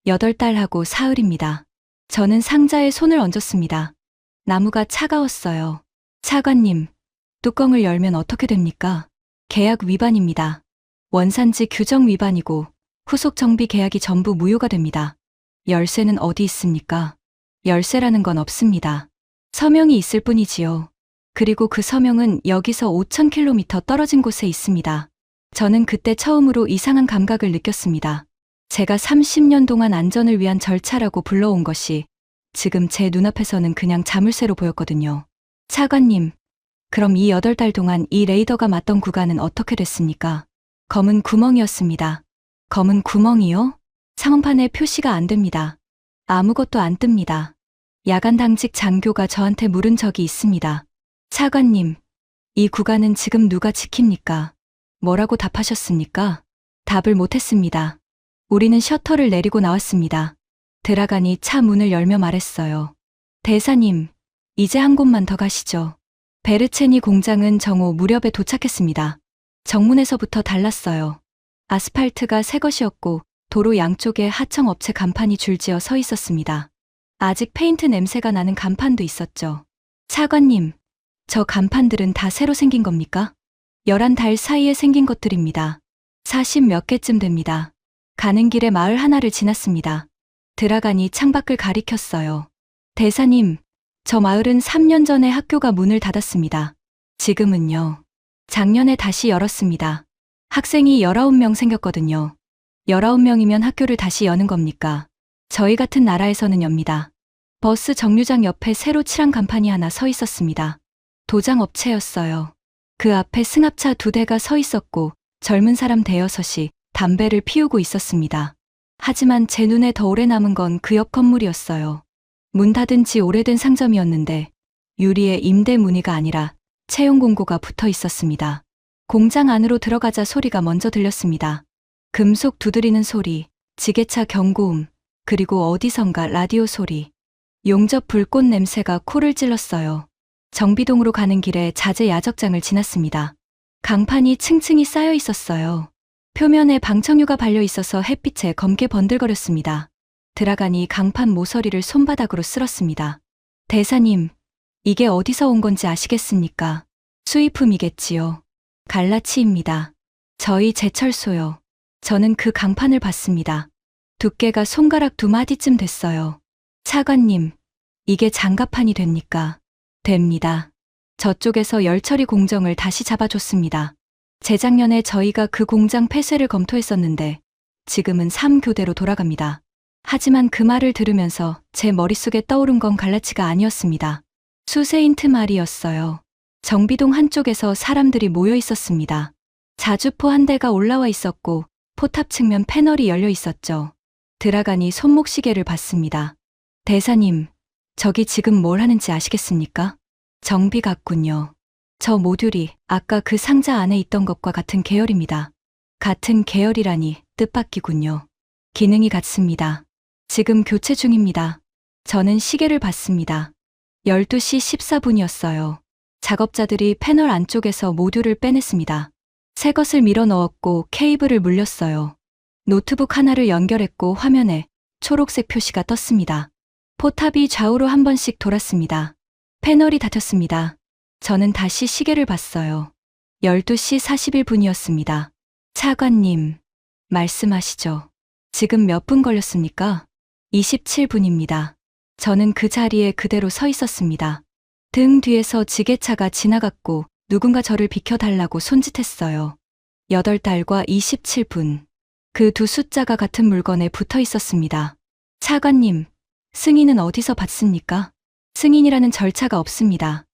8달하고 사흘입니다. 저는 상자에 손을 얹었습니다. 나무가 차가웠어요. 차관님, 뚜껑을 열면 어떻게 됩니까? 계약 위반입니다. 원산지 규정 위반이고 후속 정비 계약이 전부 무효가 됩니다. 열쇠는 어디 있습니까? 열쇠라는 건 없습니다. 서명이 있을 뿐이지요. 그리고 그 서명은 여기서 5,000km 떨어진 곳에 있습니다. 저는 그때 처음으로 이상한 감각을 느꼈습니다. 제가 30년 동안 안전을 위한 절차라고 불러온 것이 지금 제 눈앞에서는 그냥 자물쇠로 보였거든요. 차관님, 그럼 이 8달 동안 이 레이더가 맞던 구간은 어떻게 됐습니까? 검은 구멍이었습니다. 검은 구멍이요? 상황판에 표시가 안 됩니다. 아무것도 안 뜹니다. 야간 당직 장교가 저한테 물은 적이 있습니다. 차관님, 이 구간은 지금 누가 지킵니까? 뭐라고 답하셨습니까? 답을 못했습니다. 우리는 셔터를 내리고 나왔습니다. 들어가니 차 문을 열며 말했어요. 대사님, 이제 한 곳만 더 가시죠. 베르체니 공장은 정오 무렵에 도착했습니다. 정문에서부터 달랐어요. 아스팔트가 새 것이었고 도로 양쪽에 하청업체 간판이 줄지어 서 있었습니다. 아직 페인트 냄새가 나는 간판도 있었죠. 차관님, 저 간판들은 다 새로 생긴 겁니까? 11달 사이에 생긴 것들입니다. 40 몇 개쯤 됩니다. 가는 길에 마을 하나를 지났습니다. 들어가니 창밖을 가리켰어요. 대사님, 저 마을은 3년 전에 학교가 문을 닫았습니다. 지금은요. 작년에 다시 열었습니다. 학생이 19명 생겼거든요. 19명이면 학교를 다시 여는 겁니까? 저희 같은 나라에서는 엽니다. 버스 정류장 옆에 새로 칠한 간판이 하나 서 있었습니다. 도장업체였어요. 그 앞에 승합차 2대가 서 있었고 젊은 사람 대여섯이 담배를 피우고 있었습니다. 하지만 제 눈에 더 오래 남은 건 그 옆 건물이었어요. 문 닫은 지 오래된 상점이었는데 유리에 임대 문의가 아니라 채용 공고가 붙어 있었습니다. 공장 안으로 들어가자 소리가 먼저 들렸습니다. 금속 두드리는 소리, 지게차 경고음, 그리고 어디선가 라디오 소리. 용접 불꽃 냄새가 코를 찔렀어요. 정비동으로 가는 길에 자재 야적장을 지났습니다. 강판이 층층이 쌓여 있었어요. 표면에 방청유가 발려 있어서 햇빛에 검게 번들거렸습니다. 들어가니 강판 모서리를 손바닥으로 쓸었습니다. 대사님, 이게 어디서 온 건지 아시겠습니까? 수입품이겠지요. 갈라치입니다. 저희 제철소요. 저는 그 강판을 봤습니다. 두께가 손가락 2마디쯤 됐어요. 차관님, 이게 장갑판이 됩니까? 됩니다. 저쪽에서 열처리 공정을 다시 잡아줬습니다. 재작년에 저희가 그 공장 폐쇄를 검토했었는데 지금은 3교대로 돌아갑니다. 하지만 그 말을 들으면서 제 머릿속에 떠오른 건 갈라치가 아니었습니다. 수세인트 말이었어요. 정비동 한쪽에서 사람들이 모여 있었습니다. 자주포 한 대가 올라와 있었고 포탑 측면 패널이 열려 있었죠. 들어가니 손목시계를 봤습니다. 대사님, 저기 지금 뭘 하는지 아시겠습니까? 정비 같군요. 저 모듈이 아까 그 상자 안에 있던 것과 같은 계열입니다. 같은 계열이라니 뜻밖이군요. 기능이 같습니다. 지금 교체 중입니다. 저는 시계를 봤습니다. 12시 14분이었어요. 작업자들이 패널 안쪽에서 모듈을 빼냈습니다. 새 것을 밀어 넣었고 케이블을 물렸어요. 노트북 하나를 연결했고 화면에 초록색 표시가 떴습니다. 포탑이 좌우로 한 번씩 돌았습니다. 패널이 닫혔습니다. 저는 다시 시계를 봤어요. 12시 41분이었습니다. 차관님, 말씀하시죠. 지금 몇 분 걸렸습니까? 27분입니다. 저는 그 자리에 그대로 서 있었습니다. 등 뒤에서 지게차가 지나갔고 누군가 저를 비켜달라고 손짓했어요. 8달과 27분. 그 두 숫자가 같은 물건에 붙어 있었습니다. 차관님, 승인은 어디서 받습니까? 승인이라는 절차가 없습니다.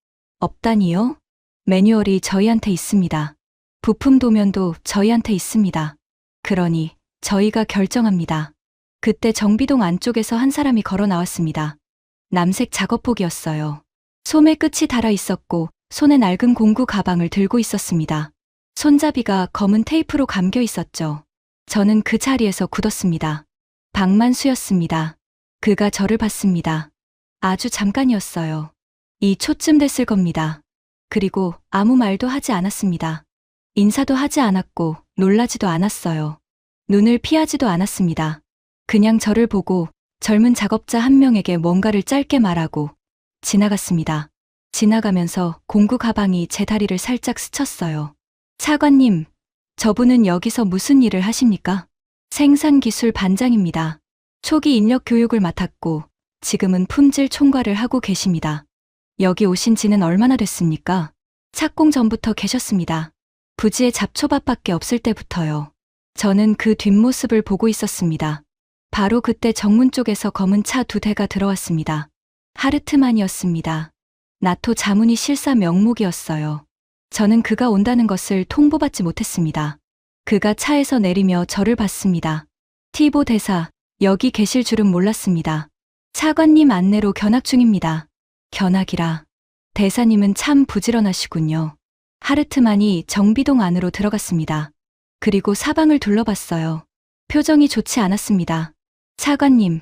없다니요? 매뉴얼이 저희한테 있습니다. 부품 도면도 저희한테 있습니다. 그러니 저희가 결정합니다. 그때 정비동 안쪽에서 한 사람이 걸어 나왔습니다. 남색 작업복이었어요. 소매 끝이 달아 있었고 손에 낡은 공구 가방을 들고 있었습니다. 손잡이가 검은 테이프로 감겨 있었죠. 저는 그 자리에서 굳었습니다. 박만수였습니다. 그가 저를 봤습니다. 아주 잠깐이었어요. 2초쯤 됐을 겁니다. 그리고 아무 말도 하지 않았습니다. 인사도 하지 않았고 놀라지도 않았어요. 눈을 피하지도 않았습니다. 그냥 저를 보고 젊은 작업자 한 명에게 뭔가를 짧게 말하고 지나갔습니다. 지나가면서 공구 가방이 제 다리를 살짝 스쳤어요. 차관님, 저분은 여기서 무슨 일을 하십니까? 생산기술 반장입니다. 초기 인력 교육을 맡았고 지금은 품질 총괄을 하고 계십니다. 여기 오신 지는 얼마나 됐습니까? 착공 전부터 계셨습니다. 부지에 잡초밭밖에 없을 때부터요. 저는 그 뒷모습을 보고 있었습니다. 바로 그때 정문 쪽에서 검은 차 2대가 들어왔습니다. 하르트만이었습니다. 나토 자문이 실사 명목이었어요. 저는 그가 온다는 것을 통보받지 못했습니다. 그가 차에서 내리며 저를 봤습니다. 티보 대사, 여기 계실 줄은 몰랐습니다. 차관님 안내로 견학 중입니다. 견학이라. 대사님은 참 부지런하시군요. 하르트만이 정비동 안으로 들어갔습니다. 그리고 사방을 둘러봤어요. 표정이 좋지 않았습니다. 차관님,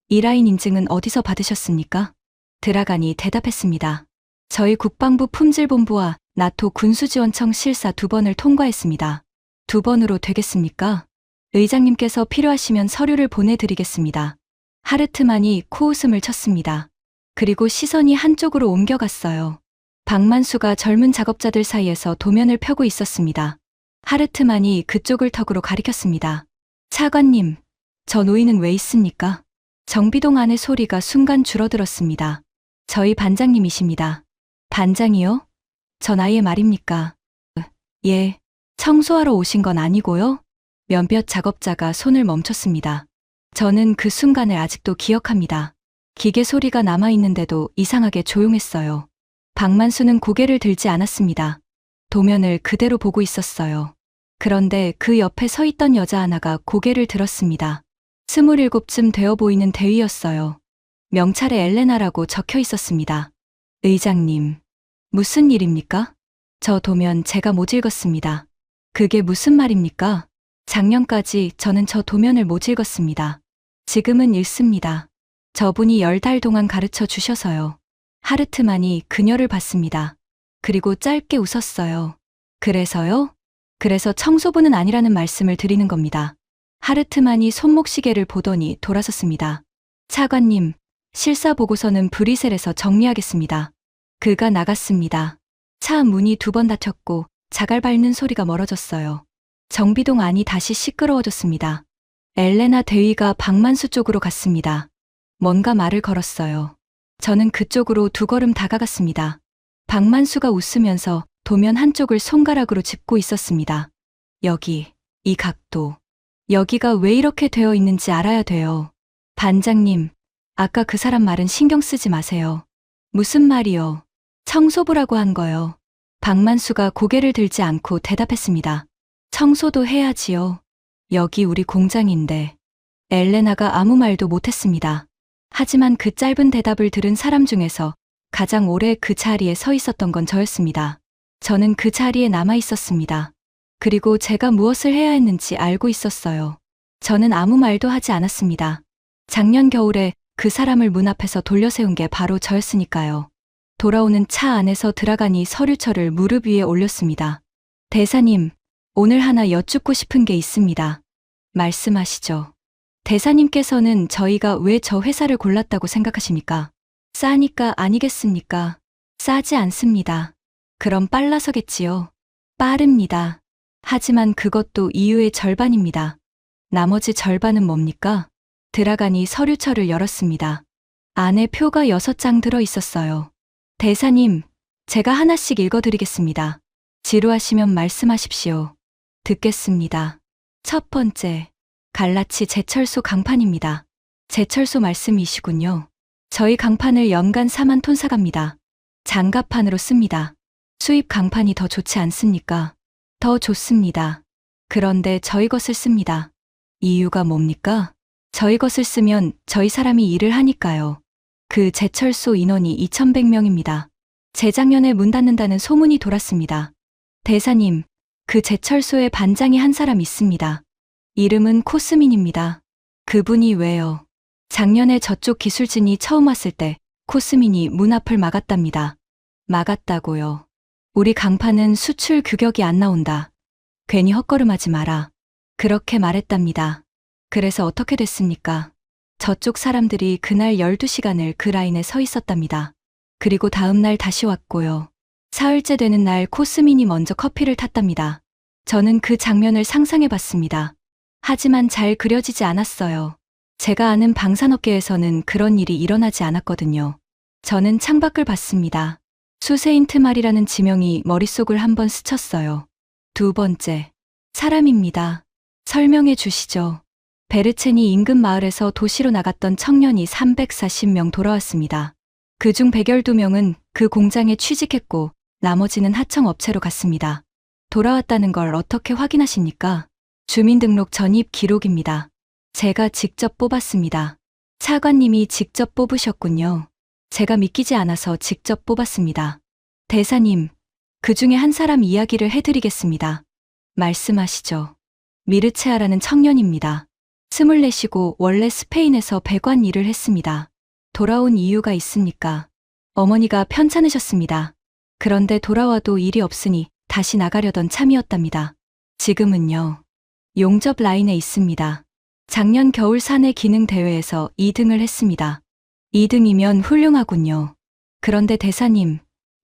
이 라인 인증은 어디서 받으셨습니까? 들어가니 대답했습니다. 저희 국방부 품질본부와 나토 군수지원청 실사 2번을 통과했습니다. 2번으로 되겠습니까? 의장님께서 필요하시면 서류를 보내드리겠습니다. 하르트만이 코웃음을 쳤습니다. 그리고 시선이 한쪽으로 옮겨갔어요. 박만수가 젊은 작업자들 사이에서 도면을 펴고 있었습니다. 하르트만이 그쪽을 턱으로 가리켰습니다. 차관님, 저 노인은 왜 있습니까? 정비동 안의 소리가 순간 줄어들었습니다. 저희 반장님이십니다. 반장이요? 전 아예 말입니까? 예. 청소하러 오신 건 아니고요? 몇몇 작업자가 손을 멈췄습니다. 저는 그 순간을 아직도 기억합니다. 기계 소리가 남아있는데도 이상하게 조용했어요. 박만수는 고개를 들지 않았습니다. 도면을 그대로 보고 있었어요. 그런데 그 옆에 서 있던 여자 하나가 고개를 들었습니다. 27쯤 되어 보이는 대위였어요. 명찰에 엘레나라고 적혀 있었습니다. 의장님, 무슨 일입니까? 저 도면 제가 못 읽었습니다. 그게 무슨 말입니까? 작년까지 저는 저 도면을 못 읽었습니다. 지금은 읽습니다. 저분이 10달 동안 가르쳐 주셔서요. 하르트만이 그녀를 봤습니다. 그리고 짧게 웃었어요. 그래서요? 그래서 청소부는 아니라는 말씀을 드리는 겁니다. 하르트만이 손목시계를 보더니 돌아섰습니다. 차관님, 실사 보고서는 브뤼셀에서 정리하겠습니다. 그가 나갔습니다. 차 문이 2번 닫혔고 자갈 밟는 소리가 멀어졌어요. 정비동 안이 다시 시끄러워졌습니다. 엘레나 대위가 박만수 쪽으로 갔습니다. 뭔가 말을 걸었어요. 저는 그쪽으로 2걸음 다가갔습니다. 박만수가 웃으면서 도면 한쪽을 손가락으로 짚고 있었습니다. 여기, 이 각도. 여기가 왜 이렇게 되어 있는지 알아야 돼요. 반장님, 아까 그 사람 말은 신경 쓰지 마세요. 무슨 말이요? 청소부라고 한 거요. 박만수가 고개를 들지 않고 대답했습니다. 청소도 해야지요. 여기 우리 공장인데. 엘레나가 아무 말도 못했습니다. 하지만 그 짧은 대답을 들은 사람 중에서 가장 오래 그 자리에 서 있었던 건 저였습니다. 저는 그 자리에 남아 있었습니다. 그리고 제가 무엇을 해야 했는지 알고 있었어요. 저는 아무 말도 하지 않았습니다. 작년 겨울에 그 사람을 문 앞에서 돌려세운 게 바로 저였으니까요. 돌아오는 차 안에서 드라간이 서류철을 무릎 위에 올렸습니다. 대사님, 오늘 하나 여쭙고 싶은 게 있습니다. 말씀하시죠. 대사님께서는 저희가 왜 저 회사를 골랐다고 생각하십니까? 싸니까 아니겠습니까? 싸지 않습니다. 그럼 빨라서겠지요. 빠릅니다. 하지만 그것도 이유의 절반입니다. 나머지 절반은 뭡니까? 드라간이 서류철을 열었습니다. 안에 표가 6장 들어 있었어요. 대사님, 제가 하나씩 읽어드리겠습니다. 지루하시면 말씀하십시오. 듣겠습니다. 첫 번째, 갈라치 제철소 강판입니다. 제철소 말씀이시군요. 저희 강판을 연간 4만 톤 사갑니다. 장갑판으로 씁니다. 수입 강판이 더 좋지 않습니까? 더 좋습니다. 그런데 저희 것을 씁니다. 이유가 뭡니까? 저희 것을 쓰면 저희 사람이 일을 하니까요. 그 제철소 인원이 2,100명입니다. 재작년에 문 닫는다는 소문이 돌았습니다. 대사님, 그 제철소에 반장이 한 사람 있습니다. 이름은 코스민입니다. 그분이 왜요? 작년에 저쪽 기술진이 처음 왔을 때 코스민이 문 앞을 막았답니다. 막았다고요. 우리 강판은 수출 규격이 안 나온다. 괜히 헛걸음하지 마라. 그렇게 말했답니다. 그래서 어떻게 됐습니까? 저쪽 사람들이 그날 12시간을 그 라인에 서 있었답니다. 그리고 다음 날 다시 왔고요. 사흘째 되는 날 코스민이 먼저 커피를 탔답니다. 저는 그 장면을 상상해 봤습니다. 하지만 잘 그려지지 않았어요. 제가 아는 방산업계에서는 그런 일이 일어나지 않았거든요. 저는 창밖을 봤습니다. 수세인트말이라는 지명이 머릿속을 한번 스쳤어요. 2번째, 사람입니다. 설명해 주시죠. 베르체니 인근 마을에서 도시로 나갔던 청년이 340명 돌아왔습니다. 그중 112명은 그 공장에 취직했고 나머지는 하청업체로 갔습니다. 돌아왔다는 걸 어떻게 확인하십니까? 주민등록 전입 기록입니다. 제가 직접 뽑았습니다. 차관님이 직접 뽑으셨군요. 제가 믿기지 않아서 직접 뽑았습니다. 대사님, 그 중에 한 사람 이야기를 해드리겠습니다. 말씀하시죠. 미르체아라는 청년입니다. 24이고 원래 스페인에서 배관 일을 했습니다. 돌아온 이유가 있습니까? 어머니가 편찮으셨습니다. 그런데 돌아와도 일이 없으니 다시 나가려던 참이었답니다. 지금은요. 용접 라인에 있습니다. 작년 겨울 사내 기능 대회에서 2등을 했습니다. 2등이면 훌륭하군요. 그런데 대사님,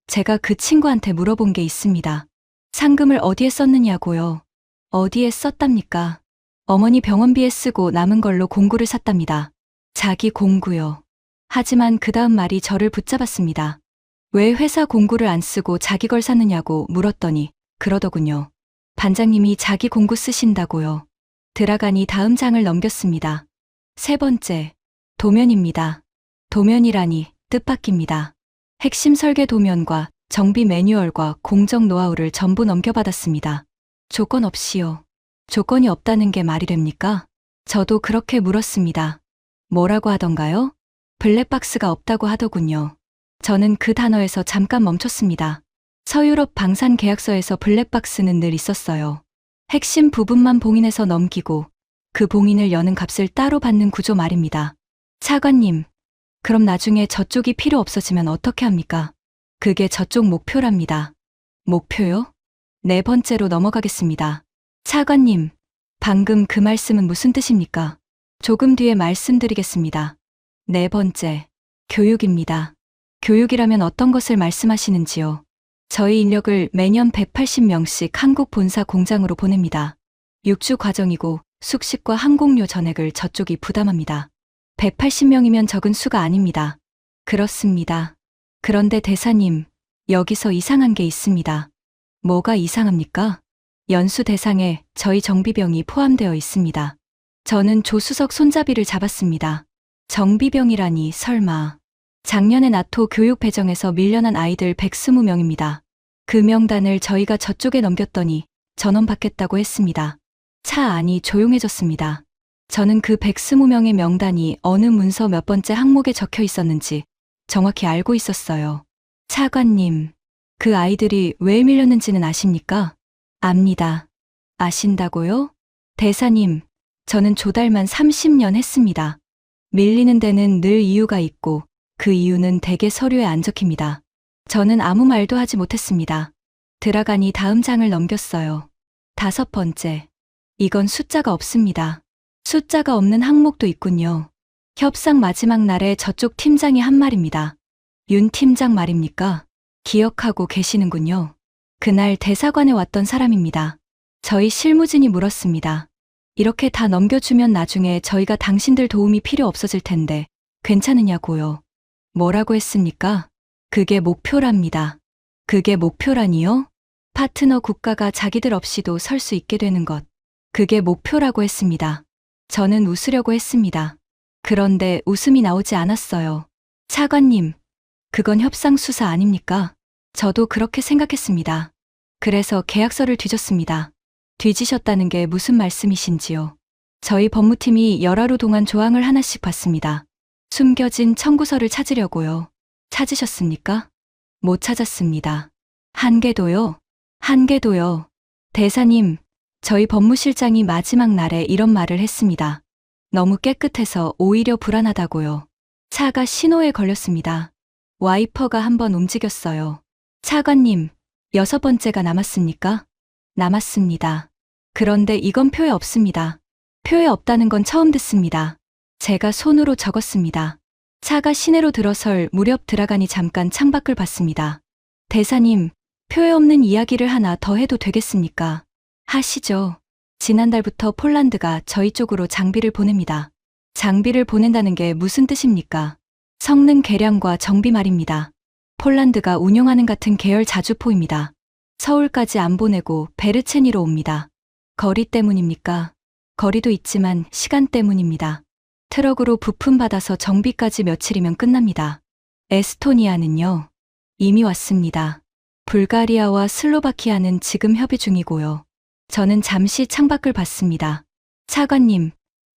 제가 그 친구한테 물어본 게 있습니다. 상금을 어디에 썼느냐고요. 어디에 썼답니까? 어머니 병원비에 쓰고 남은 걸로 공구를 샀답니다. 자기 공구요. 하지만 그 다음 말이 저를 붙잡았습니다. 왜 회사 공구를 안 쓰고 자기 걸 샀느냐고 물었더니 그러더군요. 반장님이 자기 공구 쓰신다고요. 드라간이 다음 장을 넘겼습니다. 3번째, 도면입니다. 도면이라니 뜻밖입니다. 핵심 설계 도면과 정비 매뉴얼과 공정 노하우를 전부 넘겨받았습니다. 조건 없이요. 조건이 없다는 게 말이 됩니까? 저도 그렇게 물었습니다. 뭐라고 하던가요? 블랙박스가 없다고 하더군요. 저는 그 단어에서 잠깐 멈췄습니다. 서유럽 방산 계약서에서 블랙박스는 늘 있었어요. 핵심 부분만 봉인해서 넘기고 그 봉인을 여는 값을 따로 받는 구조 말입니다. 차관님, 그럼 나중에 저쪽이 필요 없어지면 어떻게 합니까? 그게 저쪽 목표랍니다. 목표요? 네 번째로 넘어가겠습니다. 차관님, 방금 그 말씀은 무슨 뜻입니까? 조금 뒤에 말씀드리겠습니다. 네 번째, 교육입니다. 교육이라면 어떤 것을 말씀하시는지요? 저희 인력을 매년 180명씩 한국 본사 공장으로 보냅니다. 6주 과정이고 숙식과 항공료 전액을 저쪽이 부담합니다. 180명이면 적은 수가 아닙니다. 그렇습니다. 그런데 대사님, 여기서 이상한 게 있습니다. 뭐가 이상합니까? 연수 대상에 저희 정비병이 포함되어 있습니다. 저는 조수석 손잡이를 잡았습니다. 정비병이라니 설마. 작년에 나토 교육 배정에서 밀려난 아이들 120명입니다. 그 명단을 저희가 저쪽에 넘겼더니 전원 받겠다고 했습니다. 차 안이 조용해졌습니다. 저는 그 120명의 명단이 어느 문서 몇 번째 항목에 적혀 있었는지 정확히 알고 있었어요. 차관님, 그 아이들이 왜 밀렸는지는 아십니까? 압니다. 아신다고요? 대사님, 저는 조달만 30년 했습니다. 밀리는 데는 늘 이유가 있고 그 이유는 대개 서류에 안 적힙니다. 저는 아무 말도 하지 못했습니다. 들어가니 다음 장을 넘겼어요. 5번째. 이건 숫자가 없습니다. 숫자가 없는 항목도 있군요. 협상 마지막 날에 저쪽 팀장이 한 말입니다. 윤 팀장 말입니까? 기억하고 계시는군요. 그날 대사관에 왔던 사람입니다. 저희 실무진이 물었습니다. 이렇게 다 넘겨주면 나중에 저희가 당신들 도움이 필요 없어질 텐데 괜찮으냐고요. 뭐라고 했습니까? 그게 목표랍니다. 그게 목표라니요? 파트너 국가가 자기들 없이도 설 수 있게 되는 것. 그게 목표라고 했습니다. 저는 웃으려고 했습니다. 그런데 웃음이 나오지 않았어요. 차관님, 그건 협상 수사 아닙니까? 저도 그렇게 생각했습니다. 그래서 계약서를 뒤졌습니다. 뒤지셨다는 게 무슨 말씀이신지요? 저희 법무팀이 열하루 동안 조항을 하나씩 봤습니다. 숨겨진 청구서를 찾으려고요. 찾으셨습니까? 못 찾았습니다. 한 개도요? 한 개도요. 대사님, 저희 법무실장이 마지막 날에 이런 말을 했습니다. 너무 깨끗해서 오히려 불안하다고요. 차가 신호에 걸렸습니다. 와이퍼가 한번 움직였어요. 차관님, 6번째가 남았습니까? 남았습니다. 그런데 이건 표에 없습니다. 표에 없다는 건 처음 듣습니다. 제가 손으로 적었습니다. 차가 시내로 들어설 무렵 들어가니 잠깐 창밖을 봤습니다. 대사님, 표에 없는 이야기를 하나 더 해도 되겠습니까? 하시죠. 지난달부터 폴란드가 저희 쪽으로 장비를 보냅니다. 장비를 보낸다는 게 무슨 뜻입니까? 성능 개량과 정비 말입니다. 폴란드가 운용하는 같은 계열 자주포입니다. 서울까지 안 보내고 베르체니로 옵니다. 거리 때문입니까? 거리도 있지만 시간 때문입니다. 트럭으로 부품 받아서 정비까지 며칠이면 끝납니다. 에스토니아는요? 이미 왔습니다. 불가리아와 슬로바키아는 지금 협의 중이고요. 저는 잠시 창밖을 봤습니다. 차관님,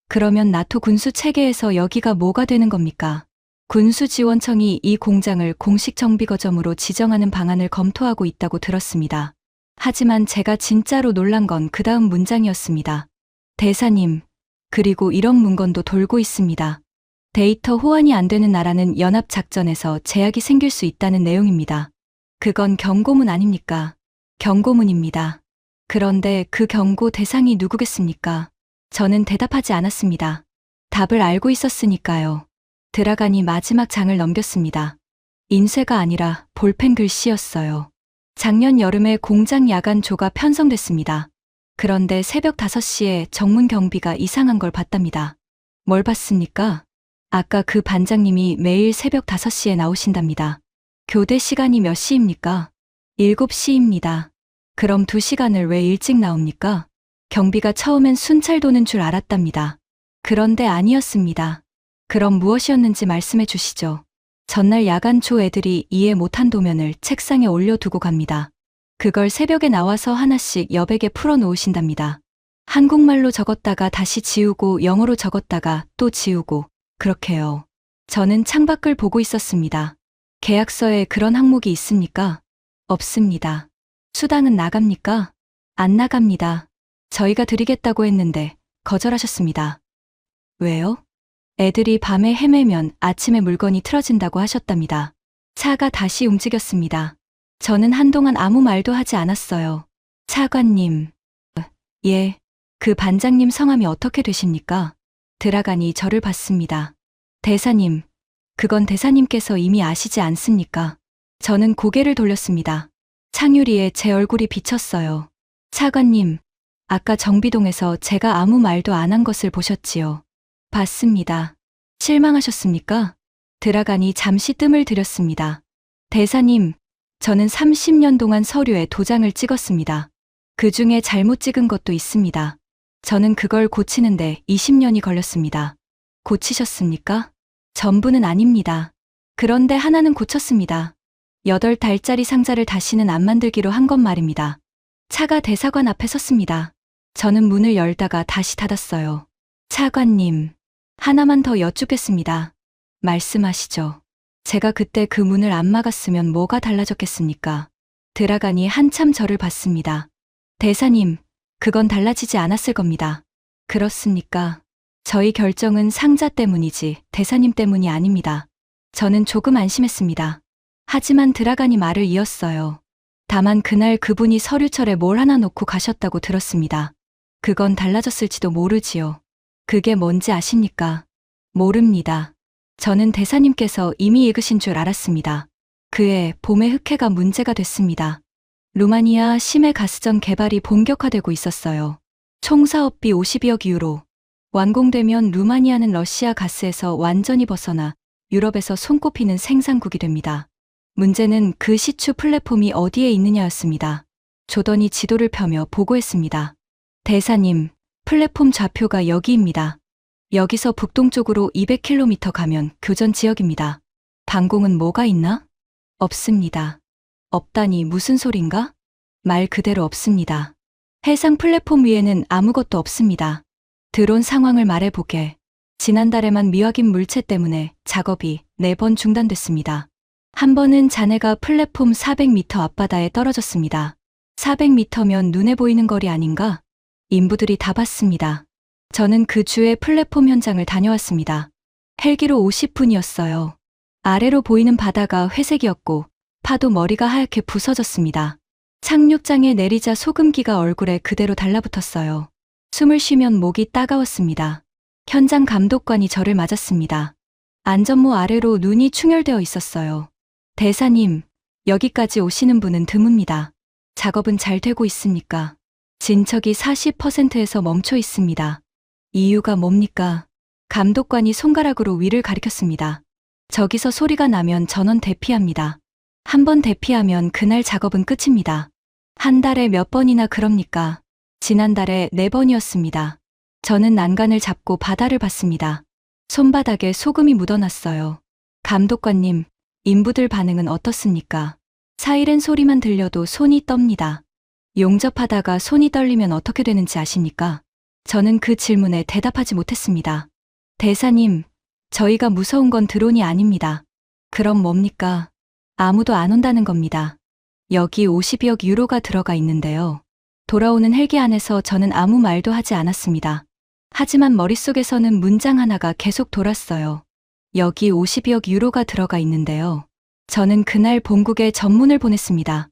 그러면 나토 군수 체계에서 여기가 뭐가 되는 겁니까? 군수지원청이 이 공장을 공식 정비거점으로 지정하는 방안을 검토하고 있다고 들었습니다. 하지만 제가 진짜로 놀란 건 그 다음 문장이었습니다. 대사님, 그리고 이런 문건도 돌고 있습니다. 데이터 호환이 안 되는 나라는 연합작전에서 제약이 생길 수 있다는 내용입니다. 그건 경고문 아닙니까? 경고문입니다. 그런데 그 경고 대상이 누구겠습니까? 저는 대답하지 않았습니다. 답을 알고 있었으니까요. 들어가니 마지막 장을 넘겼습니다. 인쇄가 아니라 볼펜 글씨였어요. 작년 여름에 공장 야간조가 편성됐습니다. 그런데 새벽 5시에 정문 경비가 이상한 걸 봤답니다. 뭘 봤습니까? 아까 그 반장님이 매일 새벽 5시에 나오신답니다. 교대 시간이 몇 시입니까? 7시입니다. 그럼 2시간을 왜 일찍 나옵니까? 경비가 처음엔 순찰 도는 줄 알았답니다. 그런데 아니었습니다. 그럼 무엇이었는지 말씀해 주시죠. 전날 야간조 애들이 이해 못한 도면을 책상에 올려두고 갑니다. 그걸 새벽에 나와서 하나씩 여백에 풀어 놓으신답니다. 한국말로 적었다가 다시 지우고 영어로 적었다가 또 지우고 그렇게요. 저는 창밖을 보고 있었습니다. 계약서에 그런 항목이 있습니까? 없습니다. 수당은 나갑니까? 안 나갑니다. 저희가 드리겠다고 했는데 거절하셨습니다. 왜요? 애들이 밤에 헤매면 아침에 물건이 틀어진다고 하셨답니다. 차가 다시 움직였습니다. 저는 한동안 아무 말도 하지 않았어요. 차관님. 예. 그 반장님 성함이 어떻게 되십니까? 드라간이 저를 봤습니다. 대사님. 그건 대사님께서 이미 아시지 않습니까? 저는 고개를 돌렸습니다. 창유리에 제 얼굴이 비쳤어요. 차관님. 아까 정비동에서 제가 아무 말도 안 한 것을 보셨지요? 봤습니다. 실망하셨습니까? 드라간이 잠시 뜸을 들였습니다. 대사님, 저는 30년 동안 서류에 도장을 찍었습니다. 그 중에 잘못 찍은 것도 있습니다. 저는 그걸 고치는데 20년이 걸렸습니다. 고치셨습니까? 전부는 아닙니다. 그런데 하나는 고쳤습니다. 8달짜리 상자를 다시는 안 만들기로 한 것 말입니다. 차가 대사관 앞에 섰습니다. 저는 문을 열다가 다시 닫았어요. 차관님, 하나만 더 여쭙겠습니다. 말씀하시죠. 제가 그때 그 문을 안 막았으면 뭐가 달라졌겠습니까? 드라간이 한참 저를 봤습니다. 대사님, 그건 달라지지 않았을 겁니다. 그렇습니까? 저희 결정은 상자 때문이지 대사님 때문이 아닙니다. 저는 조금 안심했습니다. 하지만 드라간이 말을 이었어요. 다만 그날 그분이 서류철에 뭘 하나 놓고 가셨다고 들었습니다. 그건 달라졌을지도 모르지요. 그게 뭔지 아십니까? 모릅니다. 저는 대사님께서 이미 읽으신 줄 알았습니다. 그해 봄에 흑해가 문제가 됐습니다. 루마니아 심해 가스전 개발이 본격화되고 있었어요. 총 사업비 52억 유로. 완공되면 루마니아는 러시아 가스에서 완전히 벗어나 유럽에서 손꼽히는 생산국이 됩니다. 문제는 그 시추 플랫폼이 어디에 있느냐였습니다. 조던이 지도를 펴며 보고했습니다. 대사님, 플랫폼 좌표가 여기입니다. 여기서 북동쪽으로 200km 가면 교전 지역입니다. 방공은 뭐가 있나? 없습니다. 없다니 무슨 소린가? 말 그대로 없습니다. 해상 플랫폼 위에는 아무것도 없습니다. 드론 상황을 말해보게. 지난달에만 미확인 물체 때문에 작업이 4번 중단됐습니다. 한 번은 잔해가 플랫폼 400m 앞바다에 떨어졌습니다. 400m면 눈에 보이는 거리 아닌가? 인부들이 다 봤습니다. 저는 그 주에 플랫폼 현장을 다녀왔습니다. 헬기로 50분이었어요. 아래로 보이는 바다가 회색이었고 파도 머리가 하얗게 부서졌습니다. 착륙장에 내리자 소금기가 얼굴에 그대로 달라붙었어요. 숨을 쉬면 목이 따가웠습니다. 현장 감독관이 저를 맞았습니다. 안전모 아래로 눈이 충혈되어 있었어요. 대사님, 여기까지 오시는 분은 드뭅니다. 작업은 잘 되고 있습니까? 진척이 40%에서 멈춰 있습니다. 이유가 뭡니까? 감독관이 손가락으로 위를 가리켰습니다. 저기서 소리가 나면 전원 대피합니다. 한 번 대피하면 그날 작업은 끝입니다. 한 달에 몇 번이나 그럽니까? 지난달에 4번이었습니다. 저는 난간을 잡고 바다를 봤습니다. 손바닥에 소금이 묻어났어요. 감독관님, 인부들 반응은 어떻습니까? 사이렌 소리만 들려도 손이 떱니다. 용접하다가 손이 떨리면 어떻게 되는지 아십니까? 저는 그 질문에 대답하지 못했습니다. 대사님, 저희가 무서운 건 드론이 아닙니다. 그럼 뭡니까? 아무도 안 온다는 겁니다. 여기 50억 유로가 들어가 있는데요. 돌아오는 헬기 안에서 저는 아무 말도 하지 않았습니다. 하지만 머릿속에서는 문장 하나가 계속 돌았어요. 여기 50억 유로가 들어가 있는데요. 저는 그날 본국에 전문을 보냈습니다.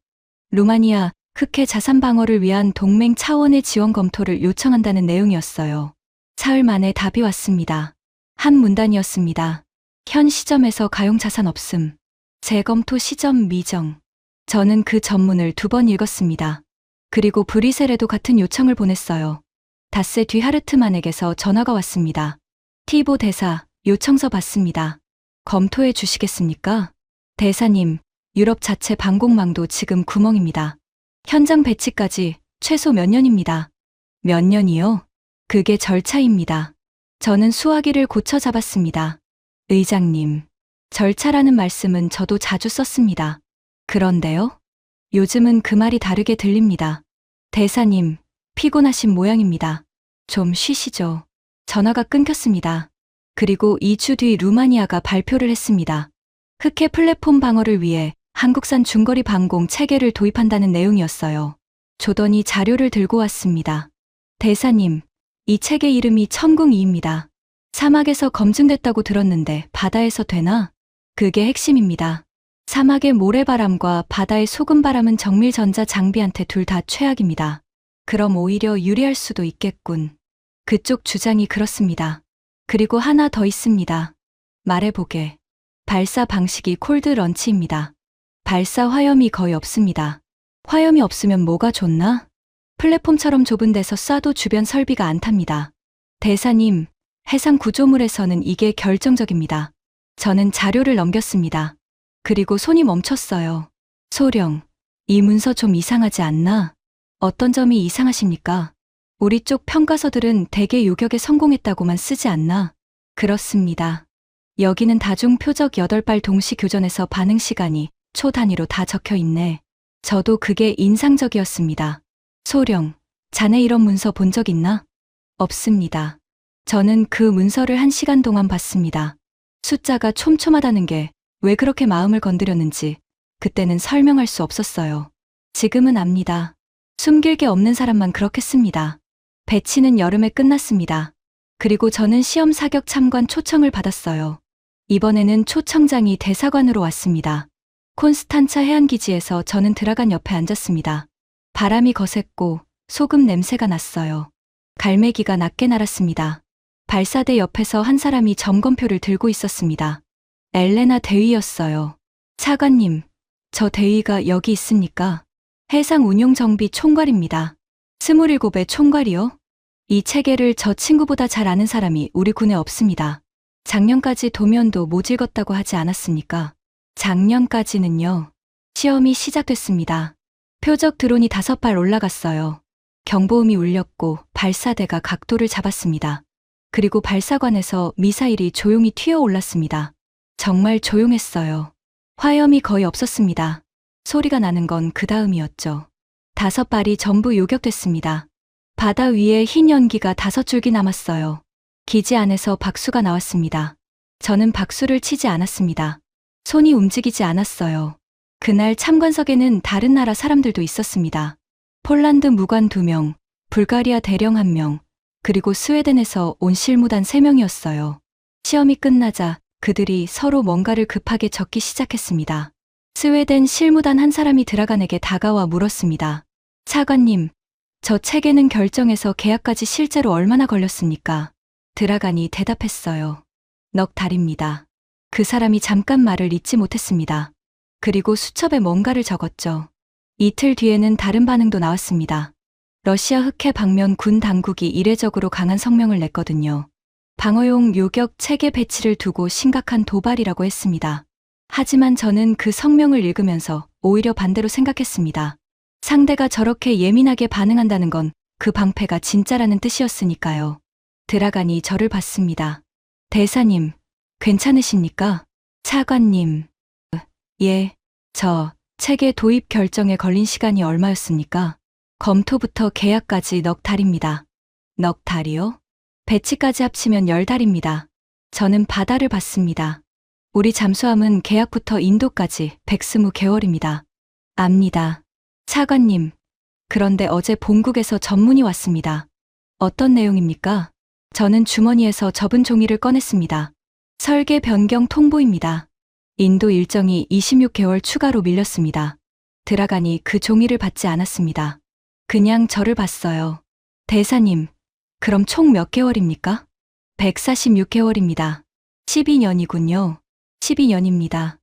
루마니아 흑해 자산 방어를 위한 동맹 차원의 지원 검토를 요청한다는 내용이었어요. 사흘 만에 답이 왔습니다. 한 문단이었습니다. 현 시점에서 가용 자산 없음. 재검토 시점 미정. 저는 그 전문을 2번 읽었습니다. 그리고 브뤼셀에도 같은 요청을 보냈어요. 닷새 뒤 하르트만에게서 전화가 왔습니다. 티보 대사, 요청서 받습니다. 검토해 주시겠습니까? 대사님, 유럽 자체 방공망도 지금 구멍입니다. 현장 배치까지 최소 몇 년입니다. 몇 년이요? 그게 절차입니다. 저는 수화기를 고쳐 잡았습니다. 의장님, 절차라는 말씀은 저도 자주 썼습니다. 그런데요? 요즘은 그 말이 다르게 들립니다. 대사님, 피곤하신 모양입니다. 좀 쉬시죠. 전화가 끊겼습니다. 그리고 2주 뒤 루마니아가 발표를 했습니다. 흑해 플랫폼 방어를 위해 한국산 중거리 방공 체계를 도입한다는 내용이었어요. 조던이 자료를 들고 왔습니다. 대사님, 이 체계 이름이 천궁2입니다. 사막에서 검증됐다고 들었는데 바다에서 되나? 그게 핵심입니다. 사막의 모래바람과 바다의 소금바람은 정밀 전자 장비한테 둘 다 최악입니다. 그럼 오히려 유리할 수도 있겠군. 그쪽 주장이 그렇습니다. 그리고 하나 더 있습니다. 말해보게. 발사 방식이 콜드 런치입니다. 발사 화염이 거의 없습니다. 화염이 없으면 뭐가 좋나? 플랫폼처럼 좁은 데서 쏴도 주변 설비가 안 탑니다. 대사님, 해상 구조물에서는 이게 결정적입니다. 저는 자료를 넘겼습니다. 그리고 손이 멈췄어요. 소령, 이 문서 좀 이상하지 않나? 어떤 점이 이상하십니까? 우리 쪽 평가서들은 대개 요격에 성공했다고만 쓰지 않나? 그렇습니다. 여기는 다중 표적 8발 동시 교전에서 반응 시간이 초 단위로 다 적혀 있네. 저도 그게 인상적이었습니다. 소령, 자네 이런 문서 본 적 있나? 없습니다. 저는 그 문서를 1시간 동안 봤습니다. 숫자가 촘촘하다는 게 왜 그렇게 마음을 건드렸는지 그때는 설명할 수 없었어요. 지금은 압니다. 숨길 게 없는 사람만 그렇게 씁니다. 배치는 여름에 끝났습니다. 그리고 저는 시험 사격 참관 초청을 받았어요. 이번에는 초청장이 대사관으로 왔습니다. 콘스탄차 해안기지에서 저는 드라간 옆에 앉았습니다. 바람이 거셌고 소금 냄새가 났어요. 갈매기가 낮게 날았습니다. 발사대 옆에서 한 사람이 점검표를 들고 있었습니다. 엘레나 대위였어요. 차관님, 저 대위가 여기 있습니까? 해상운용정비 총괄입니다. 27의 총괄이요? 이 체계를 저 친구보다 잘 아는 사람이 우리 군에 없습니다. 작년까지 도면도 못 읽었다고 하지 않았습니까? 작년까지는요. 시험이 시작됐습니다. 표적 드론이 5발 올라갔어요. 경보음이 울렸고 발사대가 각도를 잡았습니다. 그리고 발사관에서 미사일이 조용히 튀어 올랐습니다. 정말 조용했어요. 화염이 거의 없었습니다. 소리가 나는 건 그 다음이었죠. 5발이 전부 요격됐습니다. 바다 위에 흰 연기가 5줄기 남았어요. 기지 안에서 박수가 나왔습니다. 저는 박수를 치지 않았습니다. 손이 움직이지 않았어요. 그날 참관석에는 다른 나라 사람들도 있었습니다. 폴란드 무관 2명, 불가리아 대령 1명, 그리고 스웨덴에서 온 실무단 3명이었어요. 시험이 끝나자 그들이 서로 뭔가를 급하게 적기 시작했습니다. 스웨덴 실무단 한 사람이 드라간에게 다가와 물었습니다. 차관님, 저 체계는 결정해서 계약까지 실제로 얼마나 걸렸습니까? 드라간이 대답했어요. 넉 달입니다. 그 사람이 잠깐 말을 잇지 못했습니다. 그리고 수첩에 뭔가를 적었죠. 이틀 뒤에는 다른 반응도 나왔습니다. 러시아 흑해 방면 군 당국이 이례적으로 강한 성명을 냈거든요. 방어용 요격 체계 배치를 두고 심각한 도발이라고 했습니다. 하지만 저는 그 성명을 읽으면서 오히려 반대로 생각했습니다. 상대가 저렇게 예민하게 반응한다는 건 그 방패가 진짜라는 뜻이었으니까요. 드라간이 저를 봤습니다. 대사님, 괜찮으십니까? 차관님. 예, 저 체계 도입 결정에 걸린 시간이 얼마였습니까? 검토부터 계약까지 넉 달입니다. 넉 달이요? 배치까지 합치면 10달입니다. 저는 바다를 봤습니다. 우리 잠수함은 계약부터 인도까지 120개월입니다. 압니다. 차관님, 그런데 어제 본국에서 전문이 왔습니다. 어떤 내용입니까? 저는 주머니에서 접은 종이를 꺼냈습니다. 설계 변경 통보입니다. 인도 일정이 26개월 추가로 밀렸습니다. 드라간이 그 종이를 받지 않았습니다. 그냥 저를 봤어요. 대사님, 그럼 총 몇 개월입니까? 146개월입니다. 12년이군요. 12년입니다.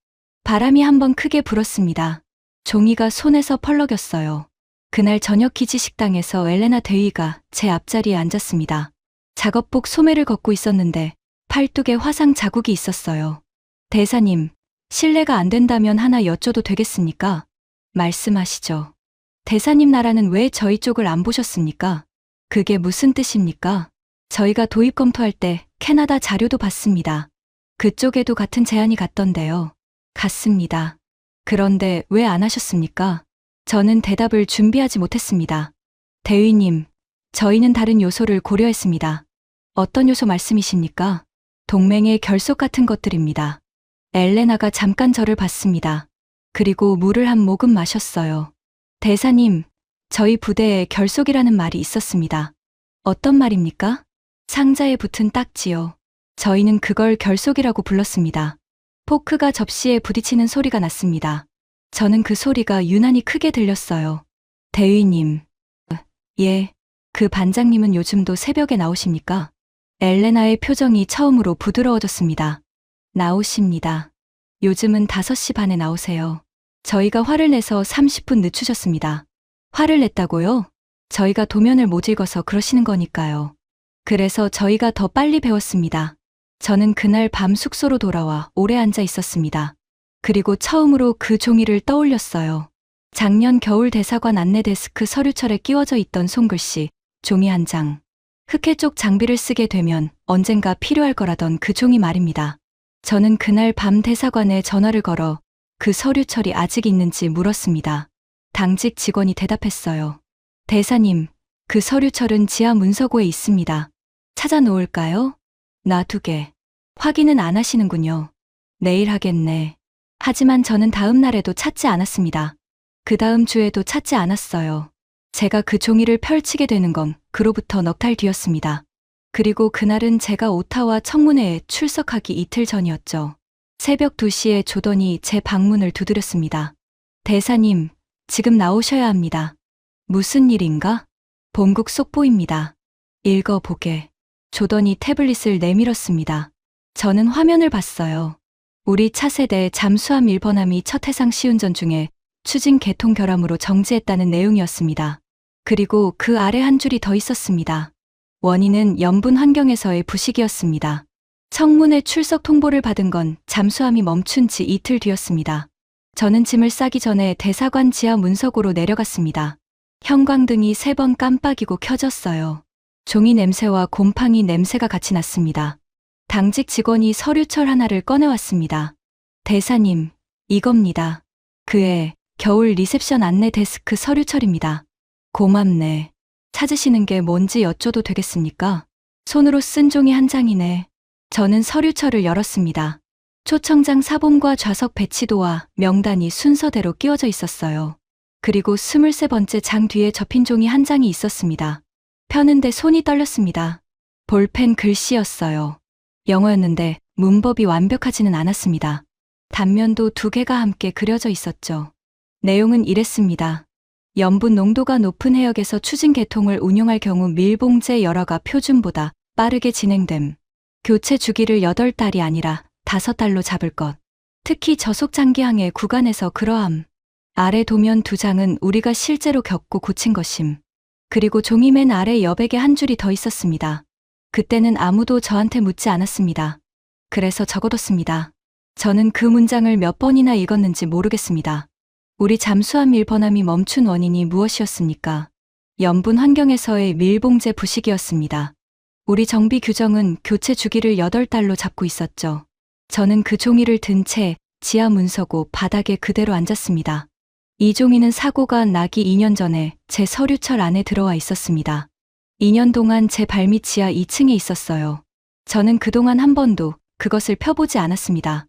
바람이 한번 크게 불었습니다. 종이가 손에서 펄럭였어요. 그날 저녁 기지 식당에서 엘레나 대위가 제 앞자리에 앉았습니다. 작업복 소매를 걷고 있었는데 팔뚝에 화상 자국이 있었어요. 대사님, 실례가 안 된다면 하나 여쭤도 되겠습니까? 말씀하시죠. 대사님 나라는 왜 저희 쪽을 안 보셨습니까? 그게 무슨 뜻입니까? 저희가 도입 검토할 때 캐나다 자료도 봤습니다. 그쪽에도 같은 제안이 갔던데요. 갔습니다. 그런데 왜 안 하셨습니까? 저는 대답을 준비하지 못했습니다. 대위님, 저희는 다른 요소를 고려했습니다. 어떤 요소 말씀이십니까? 동맹의 결속 같은 것들입니다. 엘레나가 잠깐 저를 봤습니다. 그리고 물을 한 모금 마셨어요. 대사님, 저희 부대에 결속이라는 말이 있었습니다. 어떤 말입니까? 상자에 붙은 딱지요. 저희는 그걸 결속이라고 불렀습니다. 포크가 접시에 부딪히는 소리가 났습니다. 저는 그 소리가 유난히 크게 들렸어요. 대위님. 예. 그 반장님은 요즘도 새벽에 나오십니까? 엘레나의 표정이 처음으로 부드러워졌습니다. 나오십니다. 요즘은 5시 반에 나오세요. 저희가 화를 내서 30분 늦추셨습니다. 화를 냈다고요? 저희가 도면을 못 읽어서 그러시는 거니까요. 그래서 저희가 더 빨리 배웠습니다. 저는 그날 밤 숙소로 돌아와 오래 앉아 있었습니다. 그리고 처음으로 그 종이를 떠올렸어요. 작년 겨울 대사관 안내 데스크 서류철에 끼워져 있던 손글씨, 종이 한 장. 흑해 쪽 장비를 쓰게 되면 언젠가 필요할 거라던 그 종이 말입니다. 저는 그날 밤 대사관에 전화를 걸어 그 서류철이 아직 있는지 물었습니다. 당직 직원이 대답했어요. 대사님, 그 서류철은 지하 문서고에 있습니다. 찾아놓을까요? 놔두게. 확인은 안 하시는군요. 내일 하겠네. 하지만 저는 다음 날에도 찾지 않았습니다. 그 다음 주에도 찾지 않았어요. 제가 그 종이를 펼치게 되는 건 그로부터 넉 달 뒤였습니다. 그리고 그날은 제가 오타와 청문회에 출석하기 이틀 전이었죠. 새벽 2시에 조던이 제 방문을 두드렸습니다. 대사님, 지금 나오셔야 합니다. 무슨 일인가? 본국 속보입니다. 읽어보게. 조던이 태블릿을 내밀었습니다. 저는 화면을 봤어요. 우리 차세대 잠수함 1번함이 첫 해상 시운전 중에 추진 개통 결함으로 정지했다는 내용이었습니다. 그리고 그 아래 한 줄이 더 있었습니다. 원인은 염분 환경에서의 부식이었습니다. 청문회 출석 통보를 받은 건 잠수함이 멈춘 지 이틀 뒤였습니다. 저는 짐을 싸기 전에 대사관 지하 문서고로 내려갔습니다. 형광등이 3번 깜빡이고 켜졌어요. 종이 냄새와 곰팡이 냄새가 같이 났습니다. 당직 직원이 서류철 하나를 꺼내왔습니다. 대사님, 이겁니다. 그의 겨울 리셉션 안내 데스크 서류철입니다. 고맙네. 찾으시는 게 뭔지 여쭤도 되겠습니까? 손으로 쓴 종이 한 장이네. 저는 서류철을 열었습니다. 초청장 사본과 좌석 배치도와 명단이 순서대로 끼워져 있었어요. 그리고 23번째 장 뒤에 접힌 종이 한 장이 있었습니다. 펴는데 손이 떨렸습니다. 볼펜 글씨였어요. 영어였는데 문법이 완벽하지는 않았습니다. 단면도 2개가 함께 그려져 있었죠. 내용은 이랬습니다. 염분 농도가 높은 해역에서 추진 개통을 운용할 경우 밀봉제 열화가 표준보다 빠르게 진행됨. 교체 주기를 8달이 아니라 5달로 잡을 것. 특히 저속장기항해 구간에서 그러함. 아래 도면 2장은 우리가 실제로 겪고 고친 것임. 그리고 종이 맨 아래 여백에 한 줄이 더 있었습니다. 그때는 아무도 저한테 묻지 않았습니다. 그래서 적어뒀습니다. 저는 그 문장을 몇 번이나 읽었는지 모르겠습니다. 우리 잠수함 1번함이 멈춘 원인이 무엇이었습니까? 염분 환경에서의 밀봉제 부식이었습니다. 우리 정비 규정은 교체 주기를 8달로 잡고 있었죠. 저는 그 종이를 든 채 지하 문서고 바닥에 그대로 앉았습니다. 이 종이는 사고가 나기 2년 전에 제 서류철 안에 들어와 있었습니다. 2년 동안 제 발밑 지하 2층에 있었어요. 저는 그동안 한 번도 그것을 펴보지 않았습니다.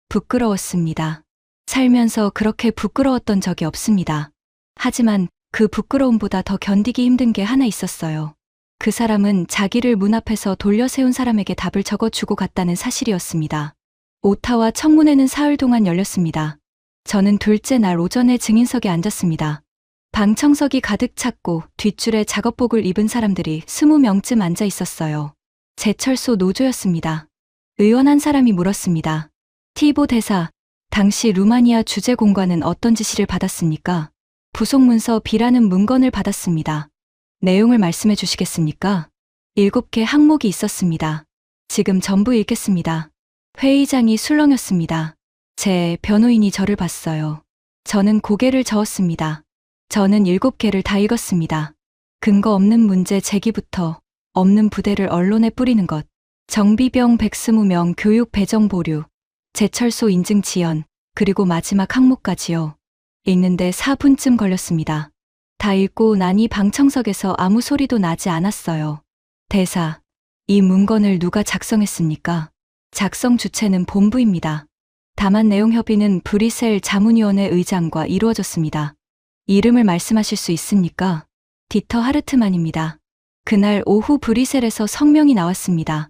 부끄러웠습니다. 살면서 그렇게 부끄러웠던 적이 없습니다. 하지만 그 부끄러움보다 더 견디기 힘든 게 하나 있었어요. 그 사람은 자기를 문 앞에서 돌려 세운 사람에게 답을 적어주고 갔다는 사실이었습니다. 오타와 청문회는 사흘 동안 열렸습니다. 저는 둘째 날 오전에 증인석에 앉았습니다. 방청석이 가득 찼고 뒷줄에 작업복을 입은 사람들이 20명쯤 앉아 있었어요. 제철소 노조였습니다. 의원 한 사람이 물었습니다. 티보 대사, 당시 루마니아 주재 공관은 어떤 지시를 받았습니까? 부속문서 B라는 문건을 받았습니다. 내용을 말씀해 주시겠습니까? 7개 항목이 있었습니다. 지금 전부 읽겠습니다. 회의장이 술렁였습니다. 제 변호인이 저를 봤어요. 저는 고개를 저었습니다. 저는 7개를 다 읽었습니다. 근거 없는 문제 제기부터 없는 부대를 언론에 뿌리는 것, 정비병 120명 교육 배정 보류, 제철소 인증 지연, 그리고 마지막 항목까지요. 읽는데 4분쯤 걸렸습니다. 다 읽고 나니 방청석에서 아무 소리도 나지 않았어요. 대사, 이 문건을 누가 작성했습니까? 작성 주체는 본부입니다. 다만 내용 협의는 브뤼셀 자문위원회 의장과 이루어졌습니다. 이름을 말씀하실 수 있습니까? 디터 하르트만입니다. 그날 오후 브뤼셀에서 성명이 나왔습니다.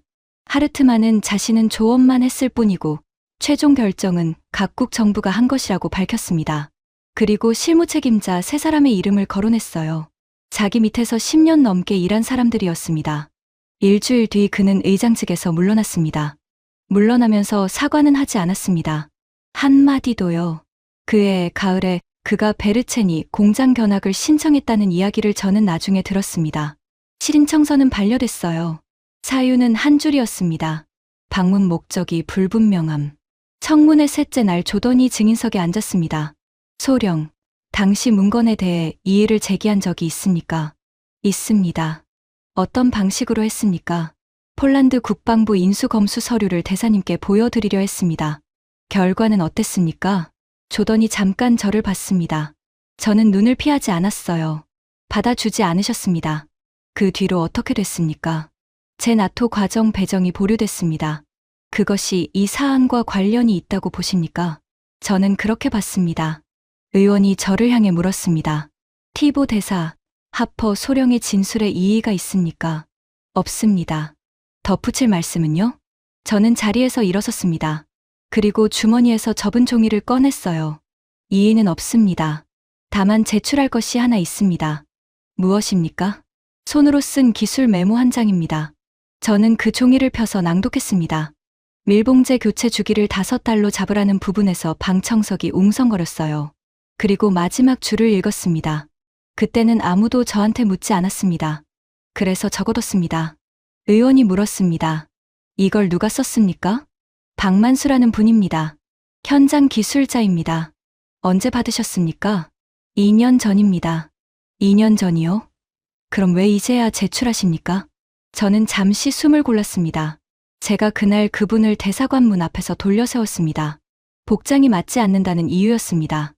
하르트만은 자신은 조언만 했을 뿐이고 최종 결정은 각국 정부가 한 것이라고 밝혔습니다. 그리고 실무 책임자 세 사람의 이름을 거론했어요. 자기 밑에서 10년 넘게 일한 사람들이었습니다. 일주일 뒤 그는 의장 측에서 물러났습니다. 물러나면서 사과는 하지 않았습니다. 한마디도요. 그해 가을에 그가 베르첸이 공장 견학을 신청했다는 이야기를 저는 나중에 들었습니다. 실인청서는 반려됐어요. 사유는 한 줄이었습니다. 방문 목적이 불분명함. 청문회 셋째 날 조던이 증인석에 앉았습니다. 소령, 당시 문건에 대해 이의를 제기한 적이 있습니까? 있습니다. 어떤 방식으로 했습니까? 폴란드 국방부 인수검수 서류를 대사님께 보여드리려 했습니다. 결과는 어땠습니까? 조던이 잠깐 저를 봤습니다. 저는 눈을 피하지 않았어요. 받아주지 않으셨습니다. 그 뒤로 어떻게 됐습니까? 제 나토 과정 배정이 보류됐습니다. 그것이 이 사안과 관련이 있다고 보십니까? 저는 그렇게 봤습니다. 의원이 저를 향해 물었습니다. 티보 대사, 하퍼 소령의 진술에 이의가 있습니까? 없습니다. 덧붙일 말씀은요? 저는 자리에서 일어섰습니다. 그리고 주머니에서 접은 종이를 꺼냈어요. 이의는 없습니다. 다만 제출할 것이 하나 있습니다. 무엇입니까? 손으로 쓴 기술 메모 한 장입니다. 저는 그 종이를 펴서 낭독했습니다. 밀봉제 교체 주기를 5달로 잡으라는 부분에서 방청석이 웅성거렸어요. 그리고 마지막 줄을 읽었습니다. 그때는 아무도 저한테 묻지 않았습니다. 그래서 적어뒀습니다. 의원이 물었습니다. 이걸 누가 썼습니까? 박만수라는 분입니다. 현장 기술자입니다. 언제 받으셨습니까? 2년 전입니다. 2년 전이요? 그럼 왜 이제야 제출하십니까? 저는 잠시 숨을 골랐습니다. 제가 그날 그분을 대사관 문 앞에서 돌려세웠습니다. 복장이 맞지 않는다는 이유였습니다.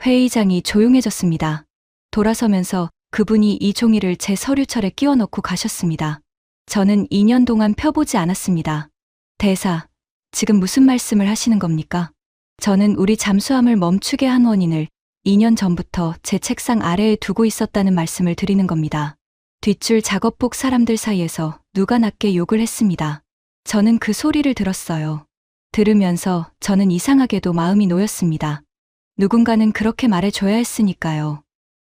회의장이 조용해졌습니다. 돌아서면서 그분이 이 종이를 제 서류철에 끼워 넣고 가셨습니다. 저는 2년 동안 펴보지 않았습니다. 대사, 지금 무슨 말씀을 하시는 겁니까? 저는 우리 잠수함을 멈추게 한 원인을 2년 전부터 제 책상 아래에 두고 있었다는 말씀을 드리는 겁니다. 뒷줄 작업복 사람들 사이에서 누가 낮게 욕을 했습니다. 저는 그 소리를 들었어요. 들으면서 저는 이상하게도 마음이 놓였습니다. 누군가는 그렇게 말해줘야 했으니까요.